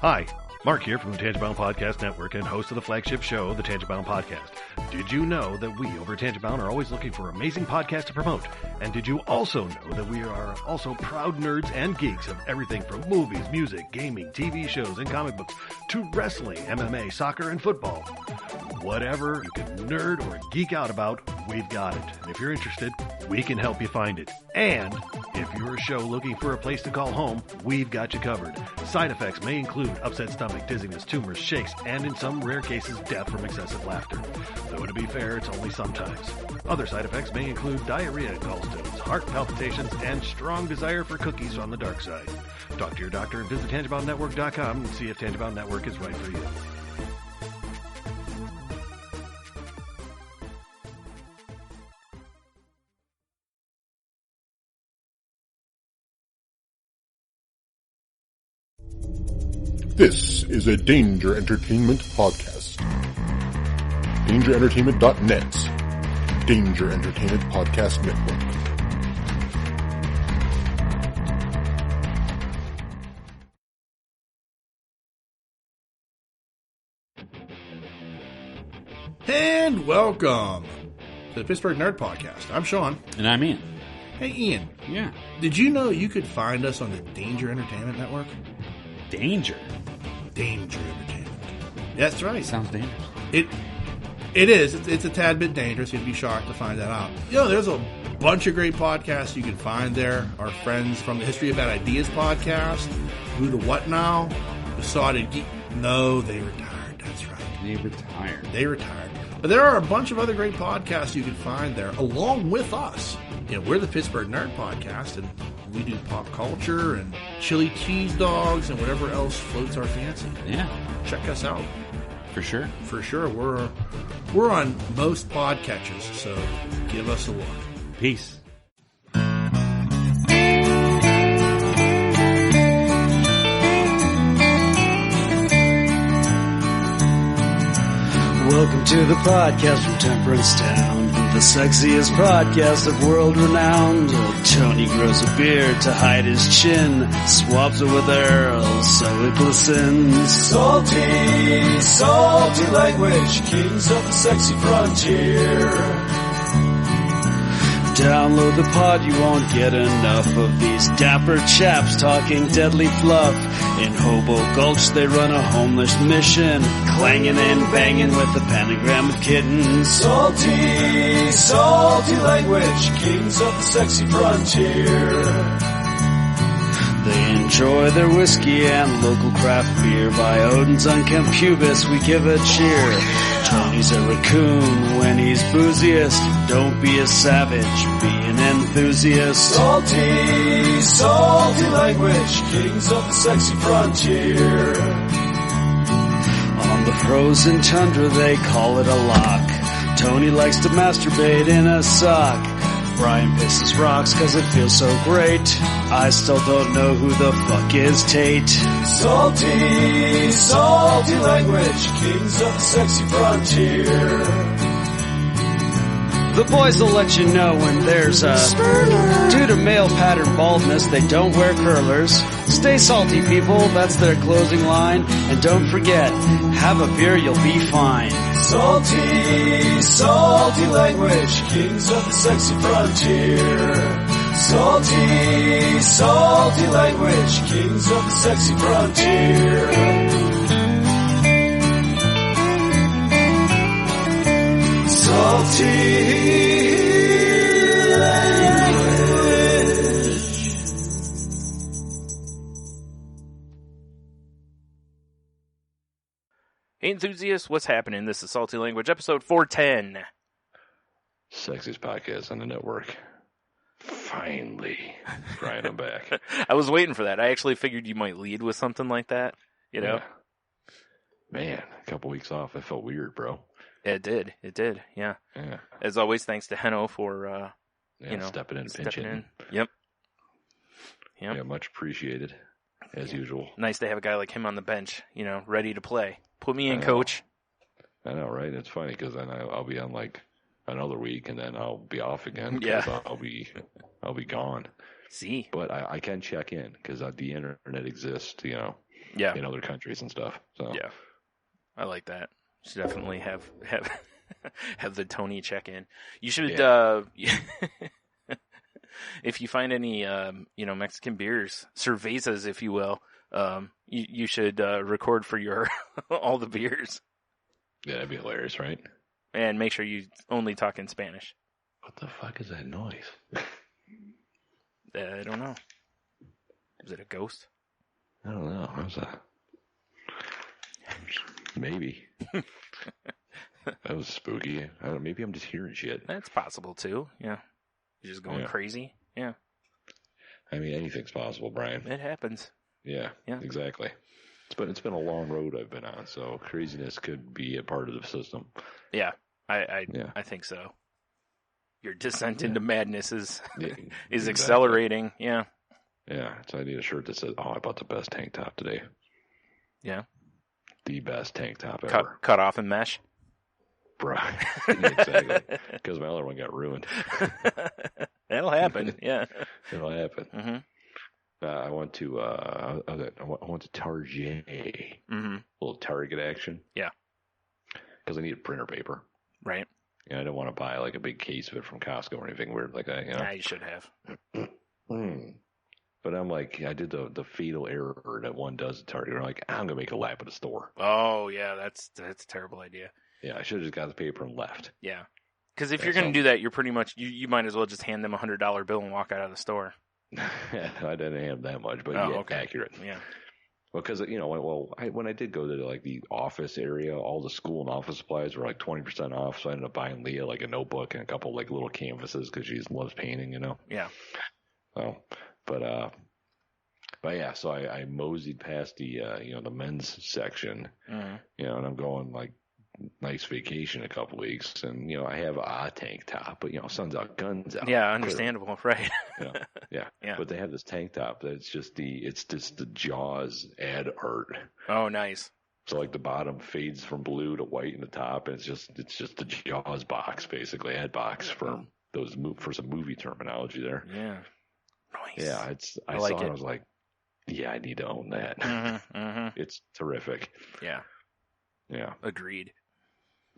Hi, Mark here from the Tangibound Podcast Network and host of the flagship show, the Tangibound Podcast. Did you know that we over at Tangibound are always looking for amazing podcasts to promote? And did you also know that we are also proud nerds and geeks of everything from movies, music, gaming, TV shows, and comic books to wrestling, MMA, soccer, and football? Whatever you can nerd or geek out about, we've got it. And if you're interested, we can help you find it. And if you're a show looking for a place to call home, we've got you covered. Side effects may include upset stomach, dizziness, tumors, shakes, and in some rare cases, death from excessive laughter. Though to be fair, it's only sometimes. Other side effects may include diarrhea, gallstones, heart palpitations, and strong desire for cookies on the dark side. Talk to your doctor and visit TangiboundNetwork.com and see if Tangibound Network is right for you. This is a Danger Entertainment podcast. DangerEntertainment.net. Danger Entertainment Podcast Network. And welcome to the Pittsburgh Nerd Podcast. I'm Sean. And I'm Ian. Hey, Ian. Yeah. Did you know you could find us on the Danger Entertainment Network? Danger Entertainment. That's right. Sounds dangerous. It is. It's a tad bit dangerous. You'd be shocked to find that out. You know, there's a bunch of great podcasts you can find there. Our friends from the History of Bad Ideas podcast. Who the What Now? The Sodded Geek. No, they retired. That's right. They retired. But there are a bunch of other great podcasts you can find there, along with us. You know, we're the Pittsburgh Nerd Podcast, and we do pop culture and chili cheese dogs and whatever else floats our fancy. Yeah. Check us out. For sure. For sure. We're on most podcatchers, so give us a look. Peace. Welcome to the podcast from Temperance Town, the sexiest podcast of world renowned. Tony grows a beard to hide his chin, swaps it with Earl so it glistens. Salty, salty language, kings of the sexy frontier. Download the pod, you won't get enough of these dapper chaps talking deadly fluff. In Hobo Gulch they run a homeless mission, clanging and banging with a pentagram of kittens. Salty, salty language, kings of the sexy frontier. They enjoy their whiskey and local craft beer. By Odin's unkempt pubis we give a cheer. Tony's a raccoon when he's booziest. Don't be a savage, be an enthusiast. Salty, salty language, kings of the sexy frontier. On the frozen tundra they call it a lock. Tony likes to masturbate in a sock. Brian pisses rocks cause it feels so great. I still don't know who the fuck is Tate. Salty, salty language, kings of the sexy frontier. The boys will let you know when there's a Spurler. Due to male pattern baldness, they don't wear curlers. Stay salty, people, that's their closing line. And don't forget, have a beer, you'll be fine. Salty, salty language, kings of the sexy frontier. Salty, salty language, kings of the sexy frontier. Salty language. Hey enthusiasts, what's happening? This is Salty Language, episode 410. Sexiest podcast on the network. Finally. Brian, I'm back. I was waiting for that. I actually figured you might lead with something like that, you know? Yeah. Man, a couple weeks off. It felt weird, bro. It did, yeah. As always, thanks to Heno for, stepping in and pinching. Yep. Yeah, much appreciated, as usual. Nice to have a guy like him on the bench, you know, ready to play. Put me in, coach. I know, right? It's funny because then I'll be on like another week and then I'll be off again Yeah. because I'll be gone. See. But I can check in because the internet exists, you know. Yeah. in other countries and stuff. So Yeah. I like that. Should definitely have have the Tony check in. You should if you find any Mexican beers, cervezas if you will, you should record for your all the beers. Yeah, that'd be hilarious, right? And make sure you only talk in Spanish. What the fuck is that noise? I don't know. Is it a ghost? I don't know. How's that? Maybe. That was spooky. I don't know, maybe I'm just hearing shit. That's possible too. Yeah. You're just going crazy. Yeah. I mean, anything's possible, Brian. It happens. Yeah. Exactly. It's been a long road I've been on, so craziness could be a part of the system. Yeah. I think so. Your descent into madness is accelerating. Yeah. Yeah. So I need a shirt that says, "Oh, I bought the best tank top today." Yeah. The best tank top ever. Cut off in mesh. Right. Exactly. Because my other one got ruined. That'll happen. Yeah. It'll happen. Mm-hmm. I went to Target. Mm-hmm. A little Target action. Yeah. Because I needed printer paper. Right. I didn't want to buy like a big case of it from Costco or anything weird like that. Yeah, you should have. But I'm like, I did the fatal error that one does at Target. I'm like, I'm gonna make a lap at the store. Oh yeah, that's a terrible idea. Yeah, I should have just got the paper and left. Yeah, because if you're gonna do that, you're pretty much you might as well just hand them $100 bill and walk out of the store. I didn't have that much, but accurate. Yeah. Well, because when I did go to like the office area, all the school and office supplies were like 20% off. So I ended up buying Leah like a notebook and a couple like little canvases because she loves painting, Yeah. So, but yeah, so I moseyed past the the men's section, and I'm going like nice vacation a couple weeks, and I have a tank top, but sun's out, guns out. Yeah, understandable, right? Yeah. But they have this tank top that's just the Jaws ad art. Oh, nice. So like the bottom fades from blue to white in the top, and it's just the Jaws box, basically ad box for some movie terminology there. Yeah. Nice. Yeah, I like saw it. it. I was like, yeah, I need to own that. Mm-hmm. It's terrific. Yeah. Yeah. Agreed.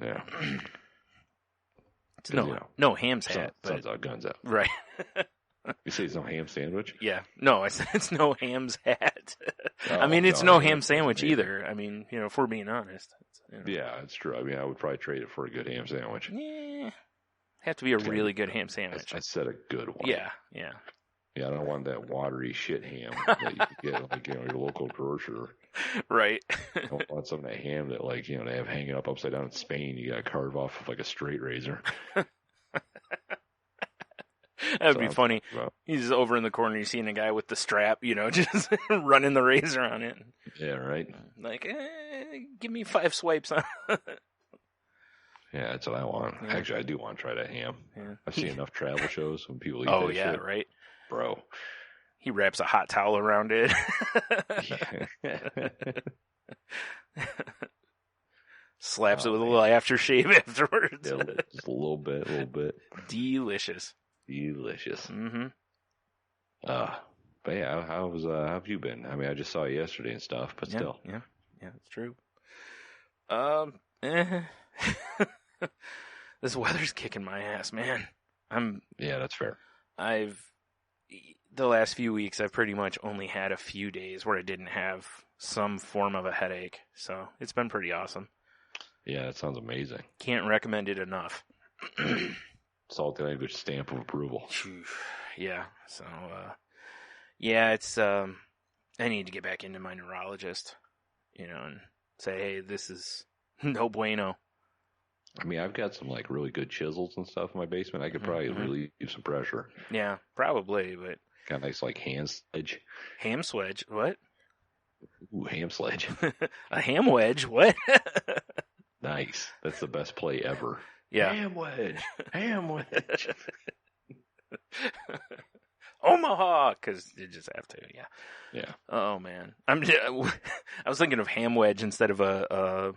Yeah. It's no ham's hat. Sun's out, guns out. Right. You say it's no ham sandwich? Yeah. No, I said it's no ham's hat. I mean, it's no ham sandwich either. I mean, if we're being honest. Yeah, it's true. I mean, I would probably trade it for a good ham sandwich. Yeah. Have to be a really good ham sandwich. I said a good one. Yeah. Yeah, I don't want that watery shit ham that you get like your local grocer. Right. I don't want some of that ham that they have hanging up upside down in Spain. You got to carve off with like a straight razor. That'd be funny. He's over in the corner. You're seeing a guy with the strap, just running the razor on it. Yeah, right. Like, give me 5 swipes on. Yeah, that's what I want. Yeah. Actually, I do want to try that ham. Yeah. I see enough travel shows when people eat that shit. Right. Bro. He wraps a hot towel around it. Slaps it with a little aftershave afterwards. Yeah, just a little bit. Delicious. Mm-hmm. But yeah, how have you been? I mean, I just saw you yesterday and stuff, but still. Yeah, it's true. This weather's kicking my ass, man. Yeah, that's fair. The last few weeks, I've pretty much only had a few days where I didn't have some form of a headache, so it's been pretty awesome. Yeah, that sounds amazing. Can't recommend it enough. Salty language stamp of approval. Yeah, so, it's, I need to get back into my neurologist, and say, hey, this is no bueno. I mean, I've got some really good chisels and stuff in my basement. I could probably relieve some pressure. Yeah, probably, but got a nice hand sledge. Ham sledge? What? Ooh, ham sledge. A ham wedge? What? Nice. That's the best play ever. Yeah. Ham wedge. Omaha, because you just have to. Yeah. Oh man, I was thinking of ham wedge instead of a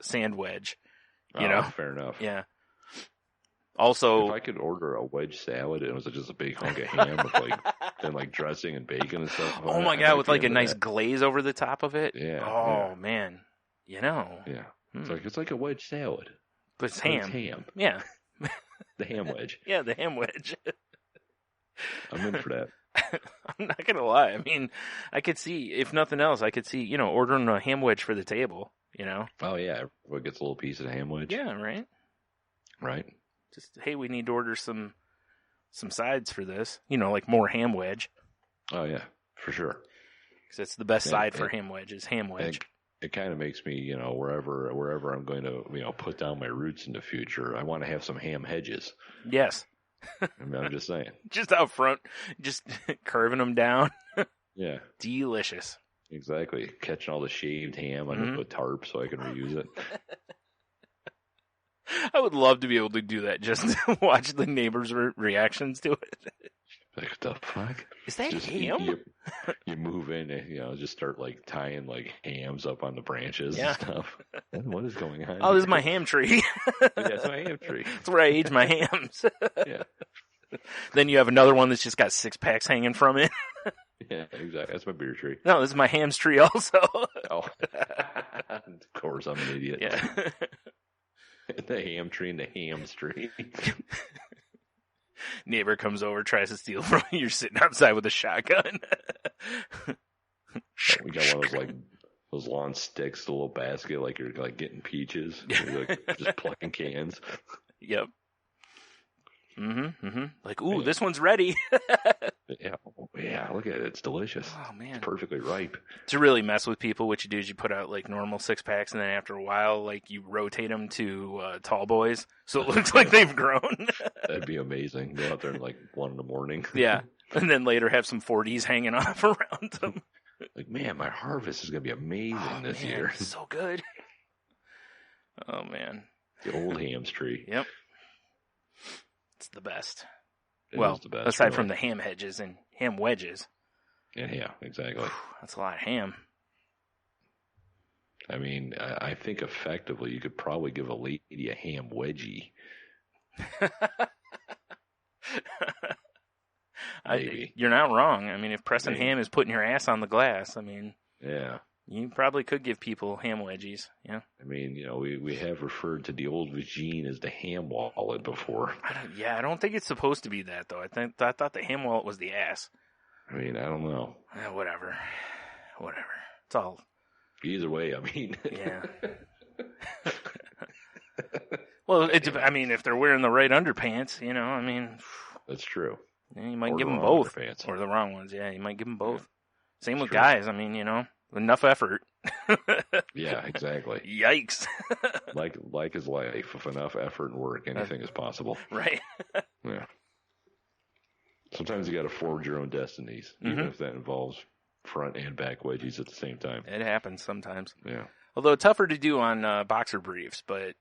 sand wedge. Fair enough. Yeah. Also, if I could order a wedge salad and it was just a big hunk of ham with and dressing and bacon and stuff. oh my God, with like a nice glaze over the top of it. Yeah. Oh man, Yeah. It's like a wedge salad. But it's ham. It's ham. Yeah. The ham wedge. Yeah, the ham wedge. I'm in for that. I'm not gonna lie. I mean, I could see, if nothing else, ordering a ham wedge for the table. Oh yeah, everyone gets a little piece of the ham wedge. Yeah, right. Right. Just, hey, we need to order some sides for this. Like more ham wedge. Oh yeah, for sure. Because it's the best side for ham wedge is ham wedge. It kind of makes me, wherever I'm going to, put down my roots in the future, I want to have some ham hedges. Yes. I'm just saying. Just out front, just curving them down. Yeah. Delicious. Exactly. Catching all the shaved ham under the tarp so I can reuse it. I would love to be able to do that, just to watch the neighbors' reactions to it. Like, what the fuck? Is that ham? You move in and, just start, tying, hams up on the branches and stuff. What is going on? Oh, this is my ham tree. Yeah, it's my ham tree. That's where I age my hams. Yeah. Then you have another one that's just got 6-packs hanging from it. Yeah, exactly. That's my beer tree. No, this is my ham's tree also. Oh. Of course, I'm an idiot. Yeah. The ham tree and the ham's tree. Neighbor comes over, tries to steal from you. You're sitting outside with a shotgun. We got one of those those lawn sticks, the little basket, like you're getting peaches. You're just plucking cans. Yep. Like, ooh, this one's ready. Yeah, look at it. It's delicious. Oh, man. It's perfectly ripe. To really mess with people, what you do is you put out, normal 6-packs, and then after a while, you rotate them to tall boys, so it looks like they've grown. That'd be amazing. Go out there at, 1 a.m. Yeah. And then later have some 40s hanging off around them. Man, my harvest is going to be amazing this year. It's so good. Oh, man. The old ham's tree. Yep. It's the best. It well, is the best, aside from the ham hedges and ham wedges. Yeah, exactly. That's a lot of ham. I mean, I think effectively you could probably give a lady a ham wedgie. You're not wrong. I mean, if pressing ham is putting your ass on the glass, yeah, you probably could give people ham wedgies. Yeah. I mean, we have referred to the old vagine as the ham wallet before. I don't think it's supposed to be that though. I thought the ham wallet was the ass. I mean, I don't know. Whatever. It's all. Either way, I mean. Yeah. Well, if they're wearing the right underpants, That's true. You might give them both. Underpants. Or the wrong ones, yeah. You might give them both. Same with guys. Enough effort. Yeah, exactly. Yikes. like is life. With enough effort and work, anything is possible. Right. Yeah. Sometimes you got to forge your own destinies, even if that involves front and back wedgies at the same time. It happens sometimes. Yeah. Although tougher to do on boxer briefs, but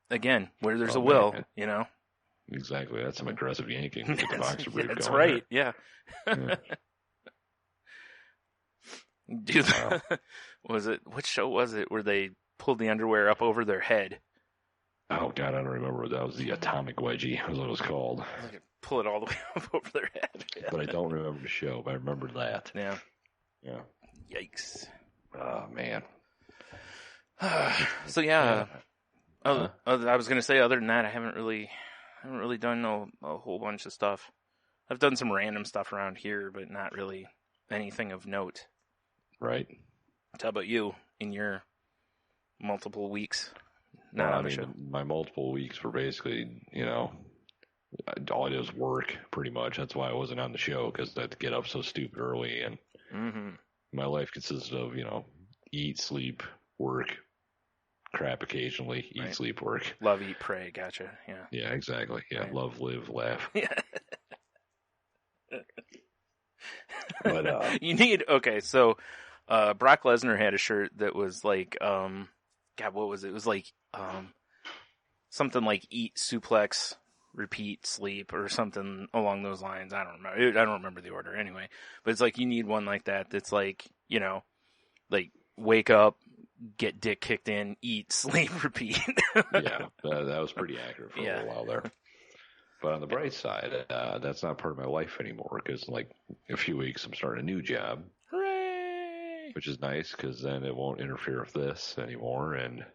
again, where there's a will, man. Exactly. That's some aggressive yanking to get the boxer brief That's going. right. Yeah. What show was it where they pulled the underwear up over their head? Oh God, I don't remember. That was the atomic wedgie. Was what it was called. Pull it all the way up over their head. Yeah. But I don't remember the show. But I remember that. Yeah. Yeah. Yikes. Oh man. So yeah. I was gonna say, other than that, I haven't really done a whole bunch of stuff. I've done some random stuff around here, but not really anything of note. Right. How about you in your multiple weeks? Not on the show. My multiple weeks were basically, all I did was work pretty much. That's why I wasn't on the show, because I had to get up so stupid early, and my life consisted of, eat, sleep, work, crap occasionally, eat, sleep, work. Love, eat, pray. Gotcha. Yeah. Yeah, exactly. Yeah. Right. Love, live, laugh. Yeah. But so Brock Lesnar had a shirt that was like God, what was it? It was like something like eat, suplex, repeat, sleep, or something along those lines. I don't remember. I don't remember the order anyway. But it's like you need one like that that's like, like wake up, get dick kicked in, eat, sleep, repeat. Yeah, that was pretty accurate for a little while there. But on the bright side, that's not part of my life anymore because in like a few weeks I'm starting a new job. Hooray! Which is nice because then it won't interfere with this anymore. And,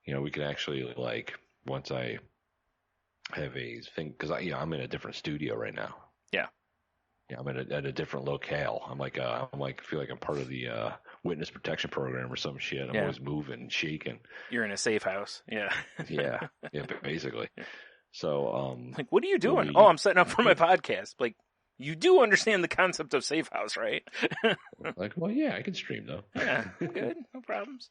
we can actually, like, once I have a thing, because I'm in a different studio right now. Yeah. Yeah, I'm at a different locale. I'm like, feel like I'm part of the witness protection program or some shit. I'm always moving and shaking. You're in a safe house. Yeah. yeah, basically. So, like, what are you doing? Oh, I'm setting up for my podcast. Like, you do understand the concept of safe house, right? like, well, yeah, I can stream though. Yeah, good, no problems.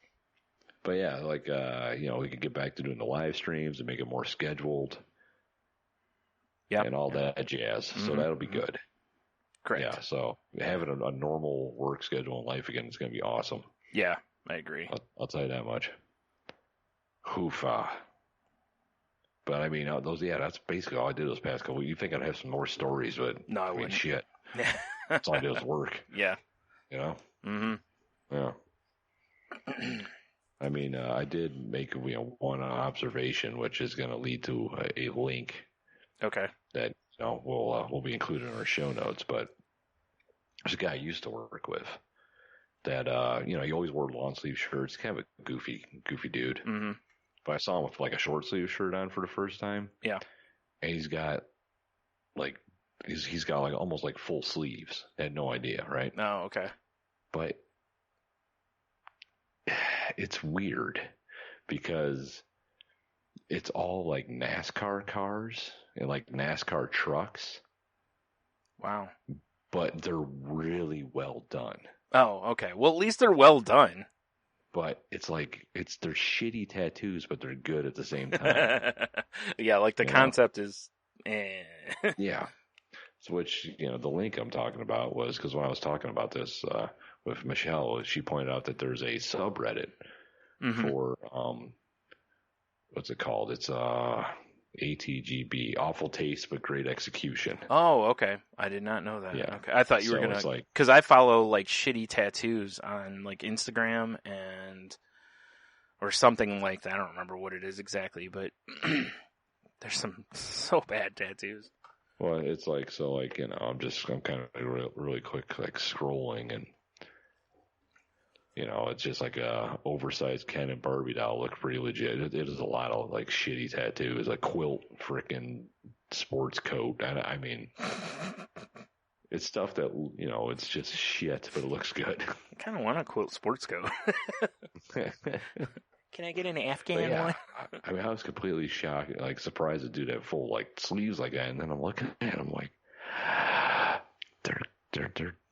But yeah, like, we can get back to doing the live streams and make it more scheduled. Yeah, and all that jazz. Mm-hmm. So that'll be good. Correct. Yeah. So having a normal work schedule in life again is going to be awesome. Yeah, I agree. I'll tell you that much. Hoofa. But I mean, that's basically all I did those past couple. You think I'd have some more stories, but no, I wouldn't. Shit. That's all I did was work. Yeah. You know? Mm-hmm. Yeah. I mean, I did make one observation, which is going to lead to a link. Okay. That we'll be included in our show notes. But there's a guy I used to work with that he always wore long sleeve shirts. Kind of a goofy dude. Mm-hmm. But I saw him with like a short sleeve shirt on for the first time. Yeah. And he's got like almost like full sleeves. I had no idea, right? Oh, okay. But it's weird because it's all like NASCAR cars and like NASCAR trucks. Wow. But they're really well done. Oh, okay. Well, at least they're well done. But it's like they're shitty tattoos, but they're good at the same time. Yeah, like the concept is. Yeah. So which the link I'm talking about was because when I was talking about this with Michelle, she pointed out that there's a subreddit for what's it called? It's ATGB, awful taste but great execution. Oh, okay. I did not know that. Yeah. Okay. I thought you were gonna, because I follow like shitty tattoos on like Instagram or something like that. I don't remember what it is exactly, but there's some so bad tattoos. Well, it's like I'm kind of really quick like scrolling and. It's just like a oversized Ken and Barbie doll. Look pretty legit. It is a lot of like shitty tattoos, like quilt, frickin' sports coat. I mean, it's stuff that it's just shit, but it looks good. I kind of want a quilt sports coat. Can I get an Afghan one? I mean, I was completely shocked, like surprised the dude had full like sleeves like that, and then I'm looking at him like, they're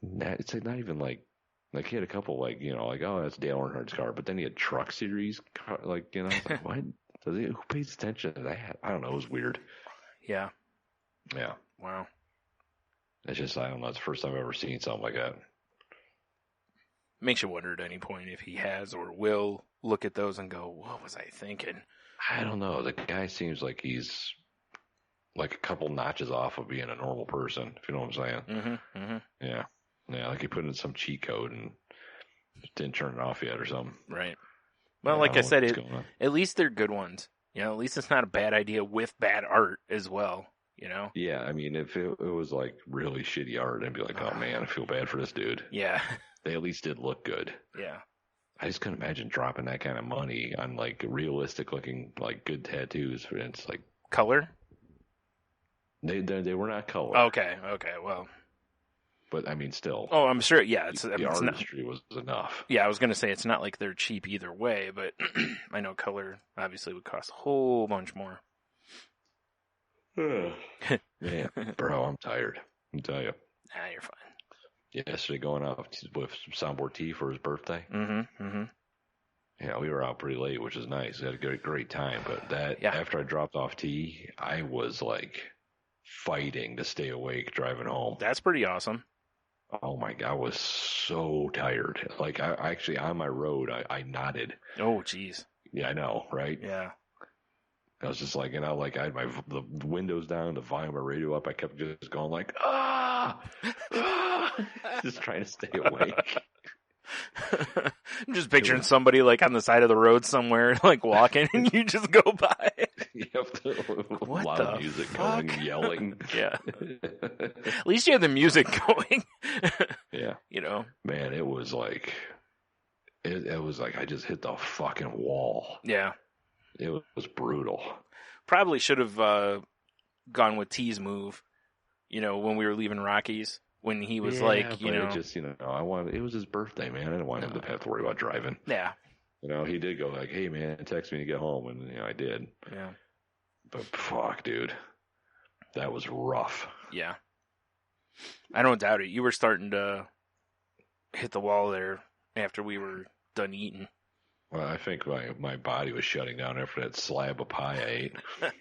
not, it's like not even like. Like, he had a couple, like, oh, that's Dale Earnhardt's car. But then he had Truck Series, like, like, what? Who pays attention to that? I don't know. It was weird. Yeah. Yeah. Wow. It's just, I don't know. It's the first time I've ever seen something like that. Makes you wonder at any point if he has or will look at those and go, what was I thinking? I don't know. The guy seems like he's, like, a couple notches off of being a normal person, if you know what I'm saying. Mm-hmm. Mm-hmm. Yeah. Yeah, like he put in some cheat code and didn't turn it off yet or something. Right. Well, like I said, at least they're good ones. At least it's not a bad idea with bad art as well, Yeah, I mean, if it was like really shitty art, I'd be like, oh man, I feel bad for this dude. Yeah. They at least did look good. Yeah. I just couldn't imagine dropping that kind of money on like realistic looking, like good tattoos. For instance, like color? They were not color. Okay, well. But, I mean, still. Oh, I'm sure, yeah. The artistry was enough. Yeah, I was going to say it's not like they're cheap either way, but I know color obviously would cost a whole bunch more. Man, bro, I'm tired. I'll tell you. Nah, you're fine. Yesterday going out with Soundboard T for his birthday. Mm-hmm, mm-hmm. Yeah, we were out pretty late, which is nice. We had a great time. But after I dropped off T, I was, like, fighting to stay awake driving home. That's pretty awesome. Oh my God, I was so tired. Like I actually on my road, I nodded. Oh, jeez. Yeah, I know, right? Yeah. I was just like, I had the windows down, the volume of my radio up. I kept just going like, just trying to stay awake. I'm just picturing somebody like on the side of the road somewhere, like walking, and you just go by. You have to, What loud the music fuck? going, yelling. Yeah. At least you had the music going. Yeah. You know? Man, it was like I just hit the fucking wall. Yeah. It was brutal. Probably should have gone with T's move, when we were leaving Rockies. When he was like, it just, it was his birthday, man. I didn't want him to have to worry about driving. Yeah. He did go like, hey, man, text me to get home. And, I did. Yeah. But fuck, dude. That was rough. Yeah. I don't doubt it. You were starting to hit the wall there after we were done eating. Well, I think my body was shutting down after that slab of pie I ate. But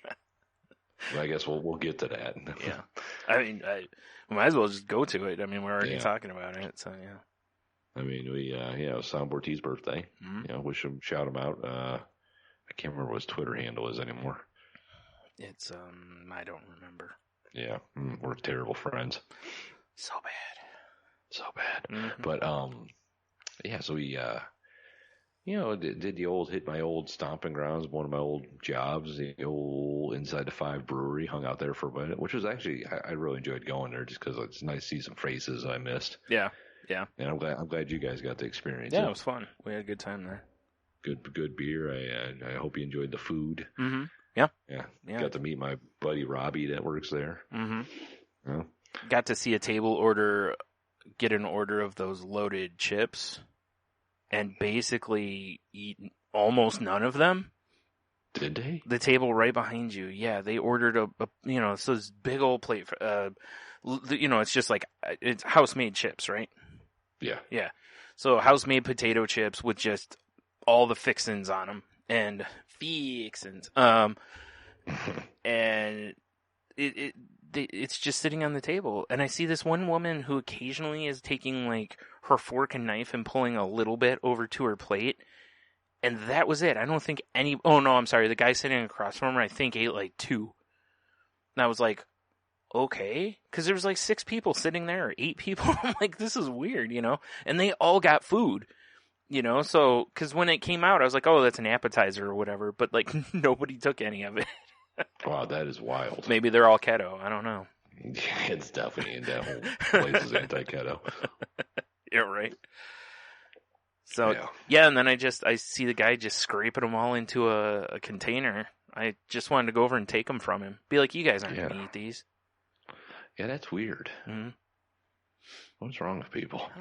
I guess we'll get to that. Yeah. I mean, we might as well just go to it. I mean, we're already talking about it, so yeah. I mean, it was Soundboard T's birthday. Mm-hmm. Shout him out. I can't remember what his Twitter handle is anymore. It's, I don't remember. Yeah, we're terrible friends. So bad. Mm-hmm. But, so we, did the hit my old stomping grounds, one of my old jobs, the old Inside the Five brewery, hung out there for a minute, which was actually, I really enjoyed going there just because it's nice to see some faces I missed. Yeah. Yeah. And I'm glad you guys got to experience it. Yeah, it was fun. We had a good time there. Good beer. I hope you enjoyed the food. Mm-hmm. Yeah. Yeah. Got to meet my buddy Robbie that works there. Mm-hmm. Yeah. Got to see a table get an order of those loaded chips and basically eat almost none of them. Did they? The table right behind you. Yeah, they ordered so this big old plate for, it's just like, it's house-made chips, right? Yeah. Yeah. So house-made potato chips with just all the fixins on them. And fixins. And it's just sitting on the table. And I see this one woman who occasionally is taking like her fork and knife and pulling a little bit over to her plate. And that was it. I don't think oh no, I'm sorry. The guy sitting across from her, I think ate like 2. And I was like, okay. Cause there was like 6 people sitting there, or 8 people. I'm like, this is weird, and they all got food, so, cause when it came out, I was like, oh, that's an appetizer or whatever. But like nobody took any of it. Wow, that is wild. Maybe they're all keto. I don't know. It's definitely, that whole place is anti-keto. Yeah, right. So, yeah, and then I see the guy just scraping them all into a container. I just wanted to go over and take them from him. Be like, you guys aren't going to eat these. Yeah, that's weird. Mm-hmm. What's wrong with people? I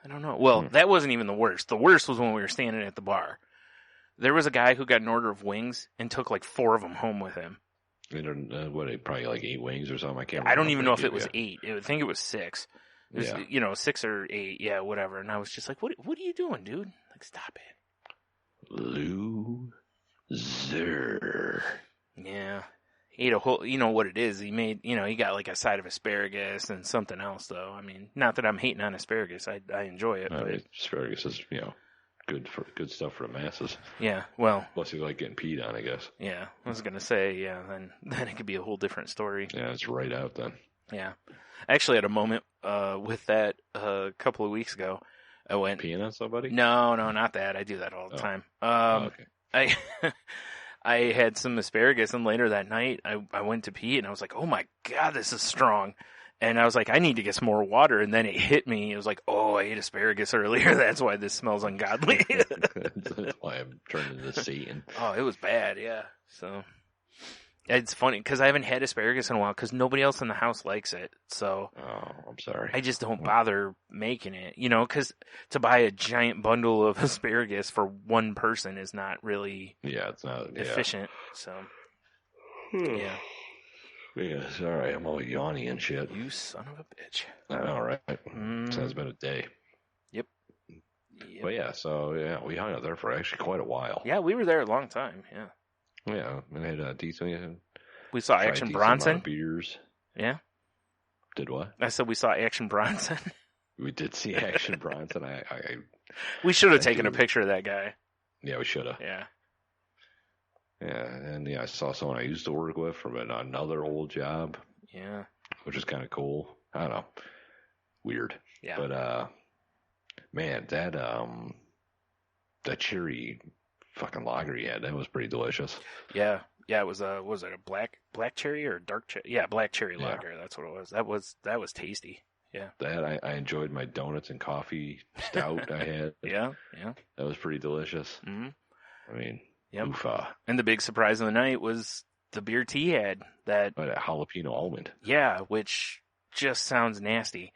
don't know. Well, that wasn't even the worst. The worst was when we were standing at the bar. There was a guy who got an order of wings and took like 4 of them home with him. Probably like 8 wings or something? I don't even know if it was 8. I think it was 6. It was, 6 or 8, yeah, whatever. And I was just like, what are you doing, dude? Like, stop it. Loser. Yeah. He ate a whole, what it is. He made, he got like a side of asparagus and something else, though. I mean, not that I'm hating on asparagus. I enjoy it. But asparagus is, good stuff for the masses. Yeah, well. Unless you like getting peed on, I guess. Yeah, I was going to say, then it could be a whole different story. Yeah, it's right out then. Yeah. I actually had a moment with that a couple of weeks ago. I went... Peeing on somebody? No, not that. I do that all the time. Okay. I had some asparagus, and later that night, I went to pee, and I was like, oh my God, this is strong. And I was like, I need to get some more water. And then it hit me. It was like, oh, I ate asparagus earlier. That's why this smells ungodly. That's why I'm turning into Satan. Oh, it was bad, yeah. So... It's funny, because I haven't had asparagus in a while, because nobody else in the house likes it, so... Oh, I'm sorry. I just don't bother making it, because to buy a giant bundle of asparagus for one person is not really it's not efficient, so... Yeah. Yeah, sorry, I'm all yawny and shit. You son of a bitch. I know, right? So it's been a day. Yep. But we hung out there for actually quite a while. Yeah, we were there a long time, yeah. Yeah, and had a decent... We saw Action Bronson. Beers. Yeah. Did what? I said we saw Action Bronson. We did see Action Bronson. We should have taken a picture of that guy. Yeah, we should have. Yeah. Yeah, and I saw someone I used to work with from another old job. Yeah. Which is kind of cool. I don't know. Weird. Yeah. But, man, that cherry fucking lager he had. That was pretty delicious. Yeah. Yeah, it was what was it, a black cherry or dark cherry? Yeah, black cherry lager. That's what it was. That was tasty. Yeah. That I enjoyed my donuts and coffee stout I had. Yeah. That was pretty delicious. Mm-hmm. I mean, yep. oofa. And the big surprise of the night was the beer T had that jalapeno almond. Yeah, which just sounds nasty,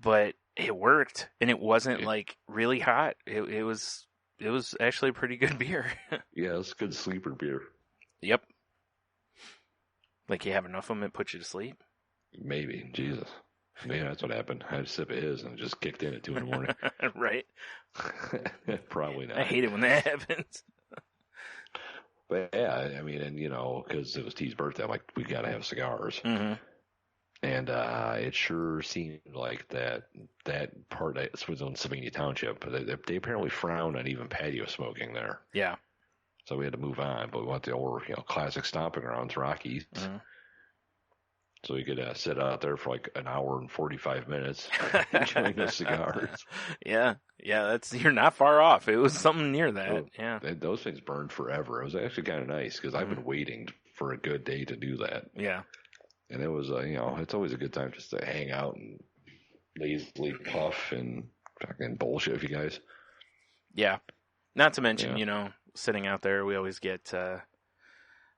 but it worked, and it wasn't like really hot. It was actually a pretty good beer. Yeah, it's good sleeper beer. Yep. Like you have enough of them, it puts you to sleep. Maybe. Jesus. Maybe that's what happened. I had a sip of his and it just kicked in at 2 a.m. Right. Probably not. I hate it when that happens. But yeah, I mean, and because it was T's birthday, I'm like, we got to have cigars. Mm-hmm. And it sure seemed like that part that was in Savannah Township. They apparently frowned on even patio smoking there. Yeah. So we had to move on, but we went to the old, classic stomping grounds, Rockies. Mm-hmm. So we could sit out there for like an hour and 45 minutes enjoying the cigars. Yeah, you're not far off. It was something near that. Yeah, those things burned forever. It was actually kind of nice because I've been waiting for a good day to do that. Yeah, and it was it's always a good time just to hang out and lazily puff and fucking bullshit with you guys. Yeah, not to mention sitting out there, we always get.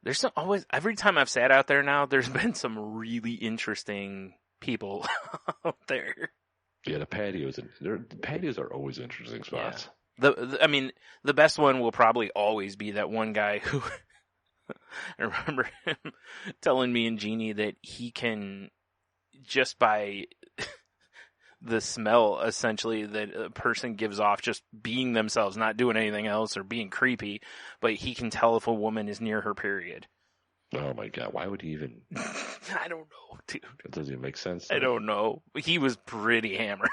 There's always, every time I've sat out there now, there's been some really interesting people out there. Yeah, the patios are always interesting spots. Yeah. The best one will probably always be that one guy who, I remember him telling me and Jeannie that he can, just by the smell, essentially, that a person gives off just being themselves, not doing anything else or being creepy, but he can tell if a woman is near her period. Oh my God, why would he even? I don't know, dude. That doesn't even make sense. I don't know. He was pretty hammered.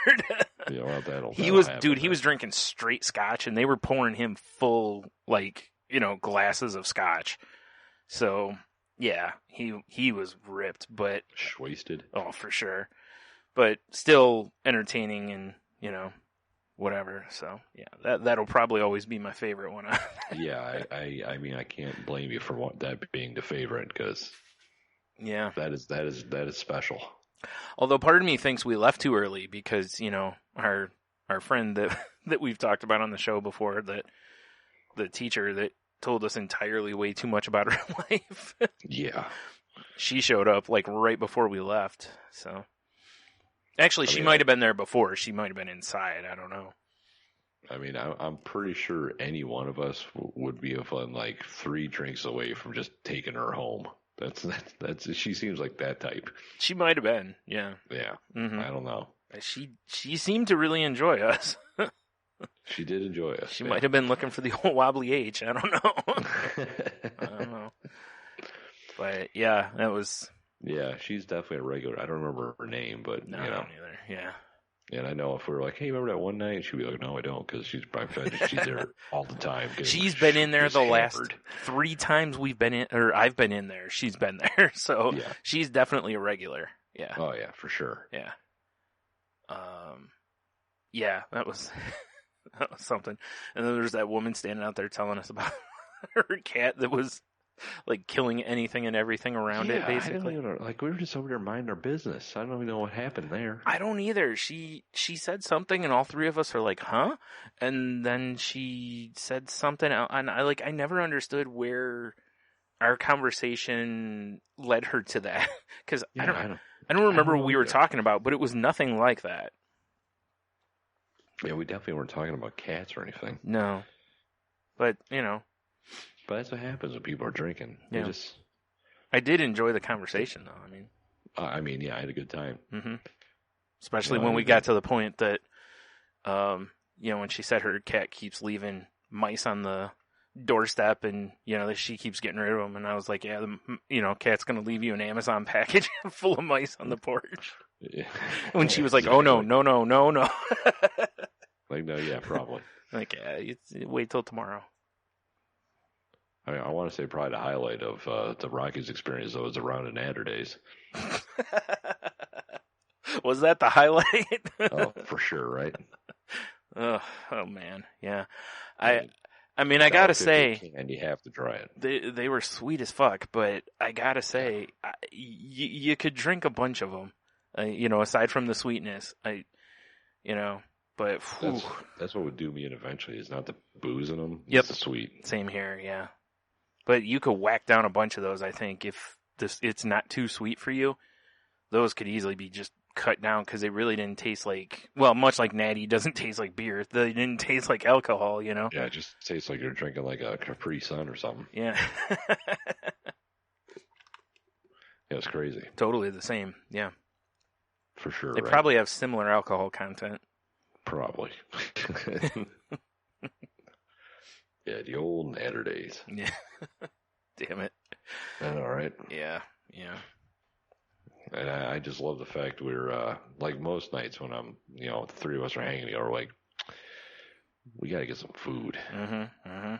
He was drinking straight scotch, and they were pouring him full, glasses of scotch. So, yeah, he was ripped, but... Wasted. Oh, for sure. But still entertaining and, whatever. So, yeah, that'll probably always be my favorite one. Yeah, I mean, I can't blame you for that being the favorite because yeah, that is special. Although part of me thinks we left too early because, our friend that we've talked about on the show before, that the teacher that told us entirely way too much about her life. Yeah. She showed up right before we left, so... Actually, she might have been there before. She might have been inside. I don't know. I mean, I'm pretty sure any one of us would be within 3 drinks away from just taking her home. That's she seems like that type. She might have been, yeah. Yeah. Mm-hmm. I don't know. She seemed to really enjoy us. She did enjoy us. She might have been looking for the old wobbly H. I don't know. I don't know. But yeah, that was. Yeah, she's definitely a regular. I don't remember her name, but no, I don't either. Yeah. And I know if we were like, "Hey, remember that one night?" She'd be like, "No, I don't," because she's there all the time. She's been in there the last 3 times we've been in, or I've been in there. She's been there, so yeah. She's definitely a regular. Yeah. Oh yeah, for sure. Yeah. Yeah, that was something. And then there's that woman standing out there telling us about her cat that was killing anything and everything around it, basically. I don't even, we were just over there minding our business. I don't even know what happened there. I don't either. She said something, and all 3 of us are like, "Huh?" And then she said something, and I never understood where our conversation led her to that, because I don't remember what we were talking about, but it was nothing like that. Yeah, we definitely weren't talking about cats or anything. No, but But that's what happens when people are drinking. Yeah. I did enjoy the conversation, though. Yeah, I had a good time. Mm-hmm. Especially when we got to the point that, when she said her cat keeps leaving mice on the doorstep, and that she keeps getting rid of them, and I was like, yeah, cat's gonna leave you an Amazon package full of mice on the porch. Yeah. When she was like, "Oh no, no, no, no, no." No, yeah, probably. Wait till tomorrow. I want to say probably the highlight of the Rockies experience, though, was around in Adder days. Was that the highlight? Oh, for sure, right? Oh man, yeah. I I mean, I gotta say, and you have to try it. they were sweet as fuck, but I gotta say, you could drink a bunch of them, aside from the sweetness. But whew. That's what would do me in eventually. Is not the booze in them. Yep. It's the sweet. Same here, yeah. But you could whack down a bunch of those. I think if it's not too sweet for you, those could easily be just cut down because they really didn't taste like, well, much like Natty doesn't taste like beer. They didn't taste like alcohol, Yeah, it just tastes like you're drinking like a Capri Sun or something. Yeah. Yeah, it's crazy. Totally the same, yeah. For sure. They probably have similar alcohol content. Probably. Yeah, the old Natter days. Yeah. Damn it. I know, right? Yeah. And I just love the fact we're, like most nights when the three of us are hanging together, we're like, we got to get some food. Mm-hmm.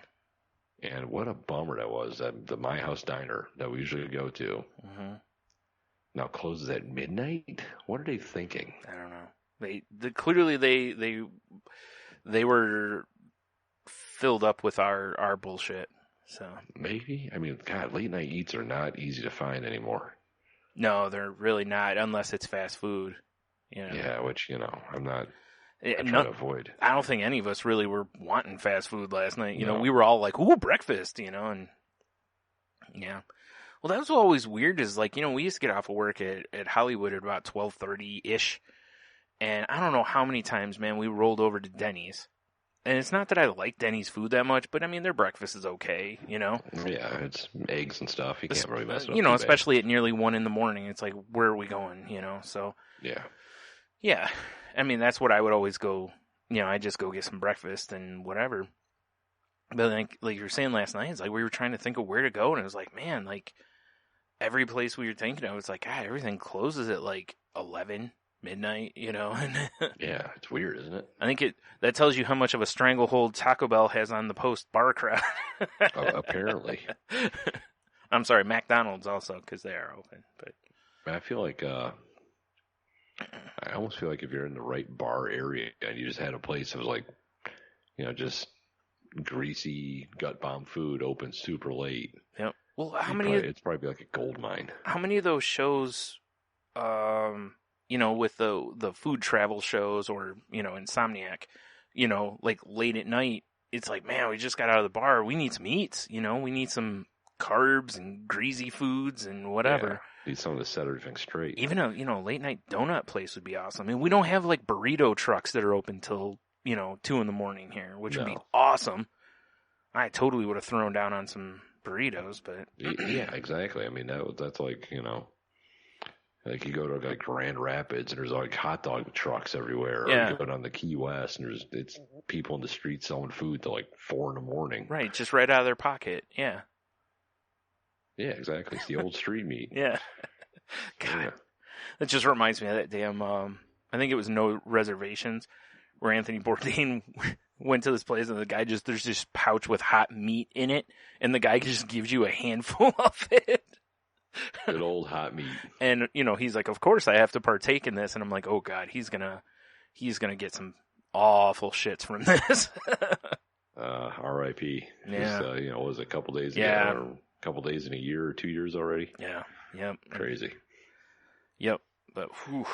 And what a bummer that was, that the My House Diner that we usually go to now closes at midnight? What are they thinking? I don't know. Clearly they were filled up with our bullshit. So maybe. I mean, God, late night eats are not easy to find anymore. No, they're really not, unless it's fast food. Yeah, which I'm not. I'm trying to avoid. I don't think any of us really were wanting fast food last night. No. We were all like, "Ooh, breakfast," and yeah. Well, that was always weird. Is like, we used to get off of work at Hollywood at about 12:30 ish, and I don't know how many times, man, we rolled over to Denny's. And it's not that I like Denny's food that much, but I mean, their breakfast is okay, Yeah, it's eggs and stuff. You can't really mess it up. Especially at nearly 1 a.m. It's like, where are we going? So. Yeah. Yeah. I mean, that's what I would always go, I just go get some breakfast and whatever. But like you were saying last night, it's like we were trying to think of where to go, and it was like, man, like every place we were thinking of, it's like, God, everything closes at like 11. Midnight, and yeah, it's weird, isn't it? I think that tells you how much of a stranglehold Taco Bell has on the post bar crowd. Apparently. I'm sorry, McDonald's also, because they are open. But I feel like I almost feel like if you're in the right bar area and you just had a place that was like, just greasy gut bomb food open super late. Yep. Well, it's probably like a gold mine. How many of those shows? With the food travel shows or, Insomniac, like late at night, it's like, man, we just got out of the bar. We need some eats, we need some carbs and greasy foods and whatever. Yeah, need something to set everything straight. Even a late night donut place would be awesome. I mean, we don't have like burrito trucks that are open till, 2 a.m. here, which would be awesome. I totally would have thrown down on some burritos, but. Yeah, exactly. I mean, that's like, like you go to like Grand Rapids and there's like hot dog trucks everywhere. Yeah. Or you go down the Key West and it's people in the street selling food till like 4 a.m. Right, just right out of their pocket. Yeah. Yeah, exactly. It's the old street meat. Yeah. God, that just reminds me of that damn. I think it was No Reservations, where Anthony Bourdain went to this place and the guy there's this pouch with hot meat in it, and the guy just gives you a handful of it. Good old hot meat. And, he's like, of course I have to partake in this. And I'm like, oh God, he's gonna get some awful shits from this. R.I.P. Yeah. What was it, a couple days ago? Yeah. Or a couple days in a year or 2 years already? Yeah. Yep. Crazy. Yep. But, whew.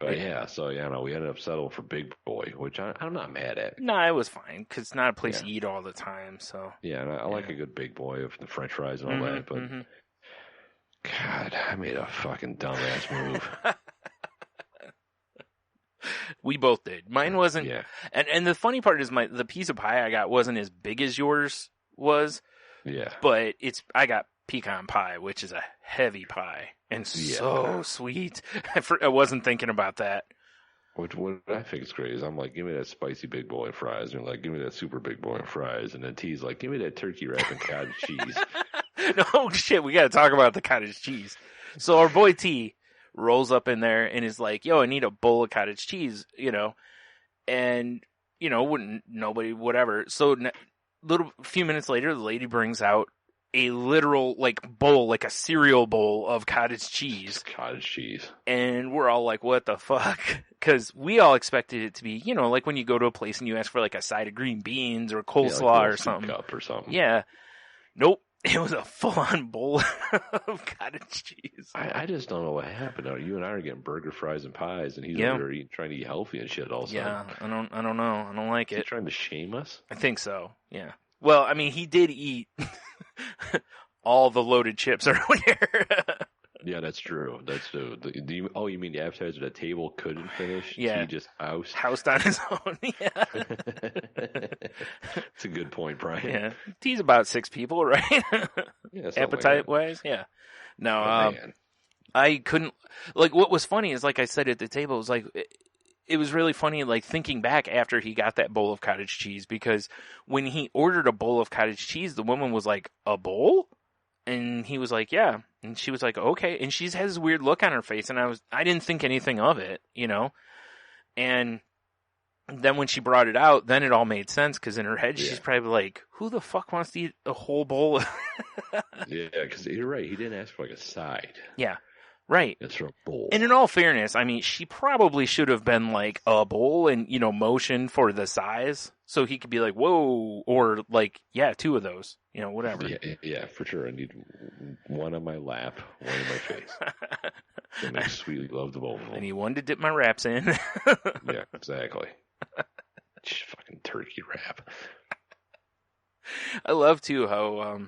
But yeah, so we ended up settling for Big Boy, which I'm not mad at. No, it was fine because it's not a place to eat all the time. So yeah, and I like a good Big Boy of the French fries and all that. But God, I made a fucking dumbass move. We both did. Mine wasn't. Yeah. And the funny part is the piece of pie I got wasn't as big as yours was. Yeah. But I got pecan pie, which is a heavy pie and so sweet. I wasn't thinking about that. What I think is great is I'm like, give me that spicy Big Boy and fries, and like, give me that super Big Boy and fries, and then T's like, give me that turkey wrap and cottage cheese. No shit, we got to talk about the cottage cheese. So our boy T rolls up in there and is like, yo, I need a bowl of cottage cheese, and wouldn't nobody whatever. So few minutes later, the lady brings out a literal like bowl, like a cereal bowl of cottage cheese. Cottage cheese. And we're all like, what the fuck? Because we all expected it to be, you know, like when you go to a place and you ask for like a side of green beans or coleslaw like or something. Cup or something. Yeah. Nope. It was a full-on bowl of cottage cheese. I just don't know what happened. You and I are getting burger, fries, and pies, and he's over there trying to eat healthy and shit all the time. Yeah, I don't know. I don't like Is it. he trying to shame us? I think so. Yeah. Well, I mean, he did eat all the loaded chips earlier. Yeah, that's true. That's true. You mean the appetizer that table couldn't finish? Yeah. He just housed on his own. Yeah. That's a good point, Brian. Yeah. He's about 6 people, right? Yeah, appetite wise. Yeah. No, man. I couldn't, like, what was funny is, like I said at the table, it was like, it was really funny, like, thinking back after he got that bowl of cottage cheese, because when he ordered a bowl of cottage cheese, the woman was like, a bowl? And he was like, yeah. And she was like, okay. And she has this weird look on her face, and I didn't think anything of it, you know? And then when she brought it out, then it all made sense, because in her head, she's probably like, who the fuck wants to eat a whole bowl? Yeah, because you're right. He didn't ask for like a side. Yeah. Right. It's for a bowl. And in all fairness, I mean, she probably should have been like a bowl and, you know, motion for the size. So he could be like, whoa, or like, yeah, 2 of those, you know, whatever. Yeah, for sure. I need one on my lap, one in my face. So make sweetly love to both of them. I need one to dip my wraps in. Yeah, exactly. Fucking turkey wrap. I love too how,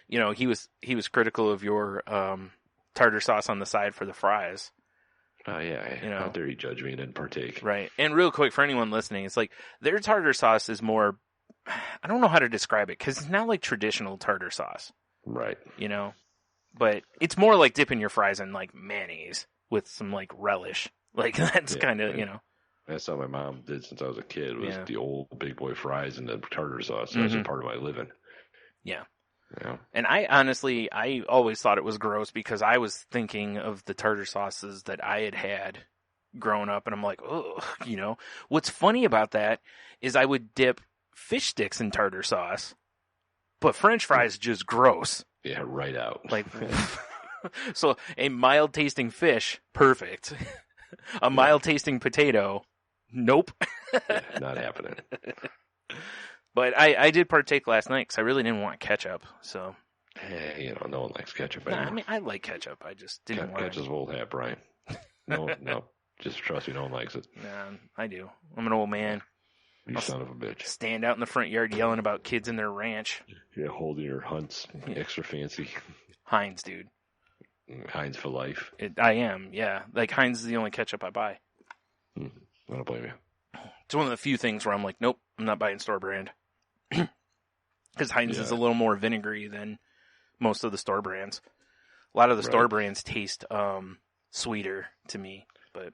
you know, he was critical of your, tartar sauce on the side for the fries. Oh, yeah. You know, how dare you judge me and didn't partake. Right. And real quick, for anyone listening, it's like their tartar sauce is more, I don't know how to describe it, because it's not like traditional tartar sauce. Right. You know? But it's more like dipping your fries in like mayonnaise with some like relish. Like that's kind of, you know. That's how my mom did since I was a kid, was the old big boy fries and the tartar sauce. That's a part of my living. Yeah. Yeah. And I always thought it was gross, because I was thinking of the tartar sauces that I had growing up, and I'm like, ugh, you know. What's funny about that is I would dip fish sticks in tartar sauce, but French fries just gross. Yeah, right out. Like, so a mild tasting fish, perfect. A mild tasting potato, nope. Not happening. But I did partake last night because I really didn't want ketchup. So, hey, you know, no one likes ketchup nah, anymore. I mean, I like ketchup. I just didn't want it. Ketchup's old hat, Brian. No, just trust me, no one likes it. Nah, I do. I'm an old man. You son of a bitch. Stand out in the front yard yelling about kids in their ranch. Yeah, holding your Hunts extra fancy. Heinz, dude. Heinz for life. I am, yeah. Like, Heinz is the only ketchup I buy. I don't blame you. It's one of the few things where I'm like, nope, I'm not buying store brand. Because Heinz is a little more vinegary than most of the store brands. A lot of the store brands taste sweeter to me, but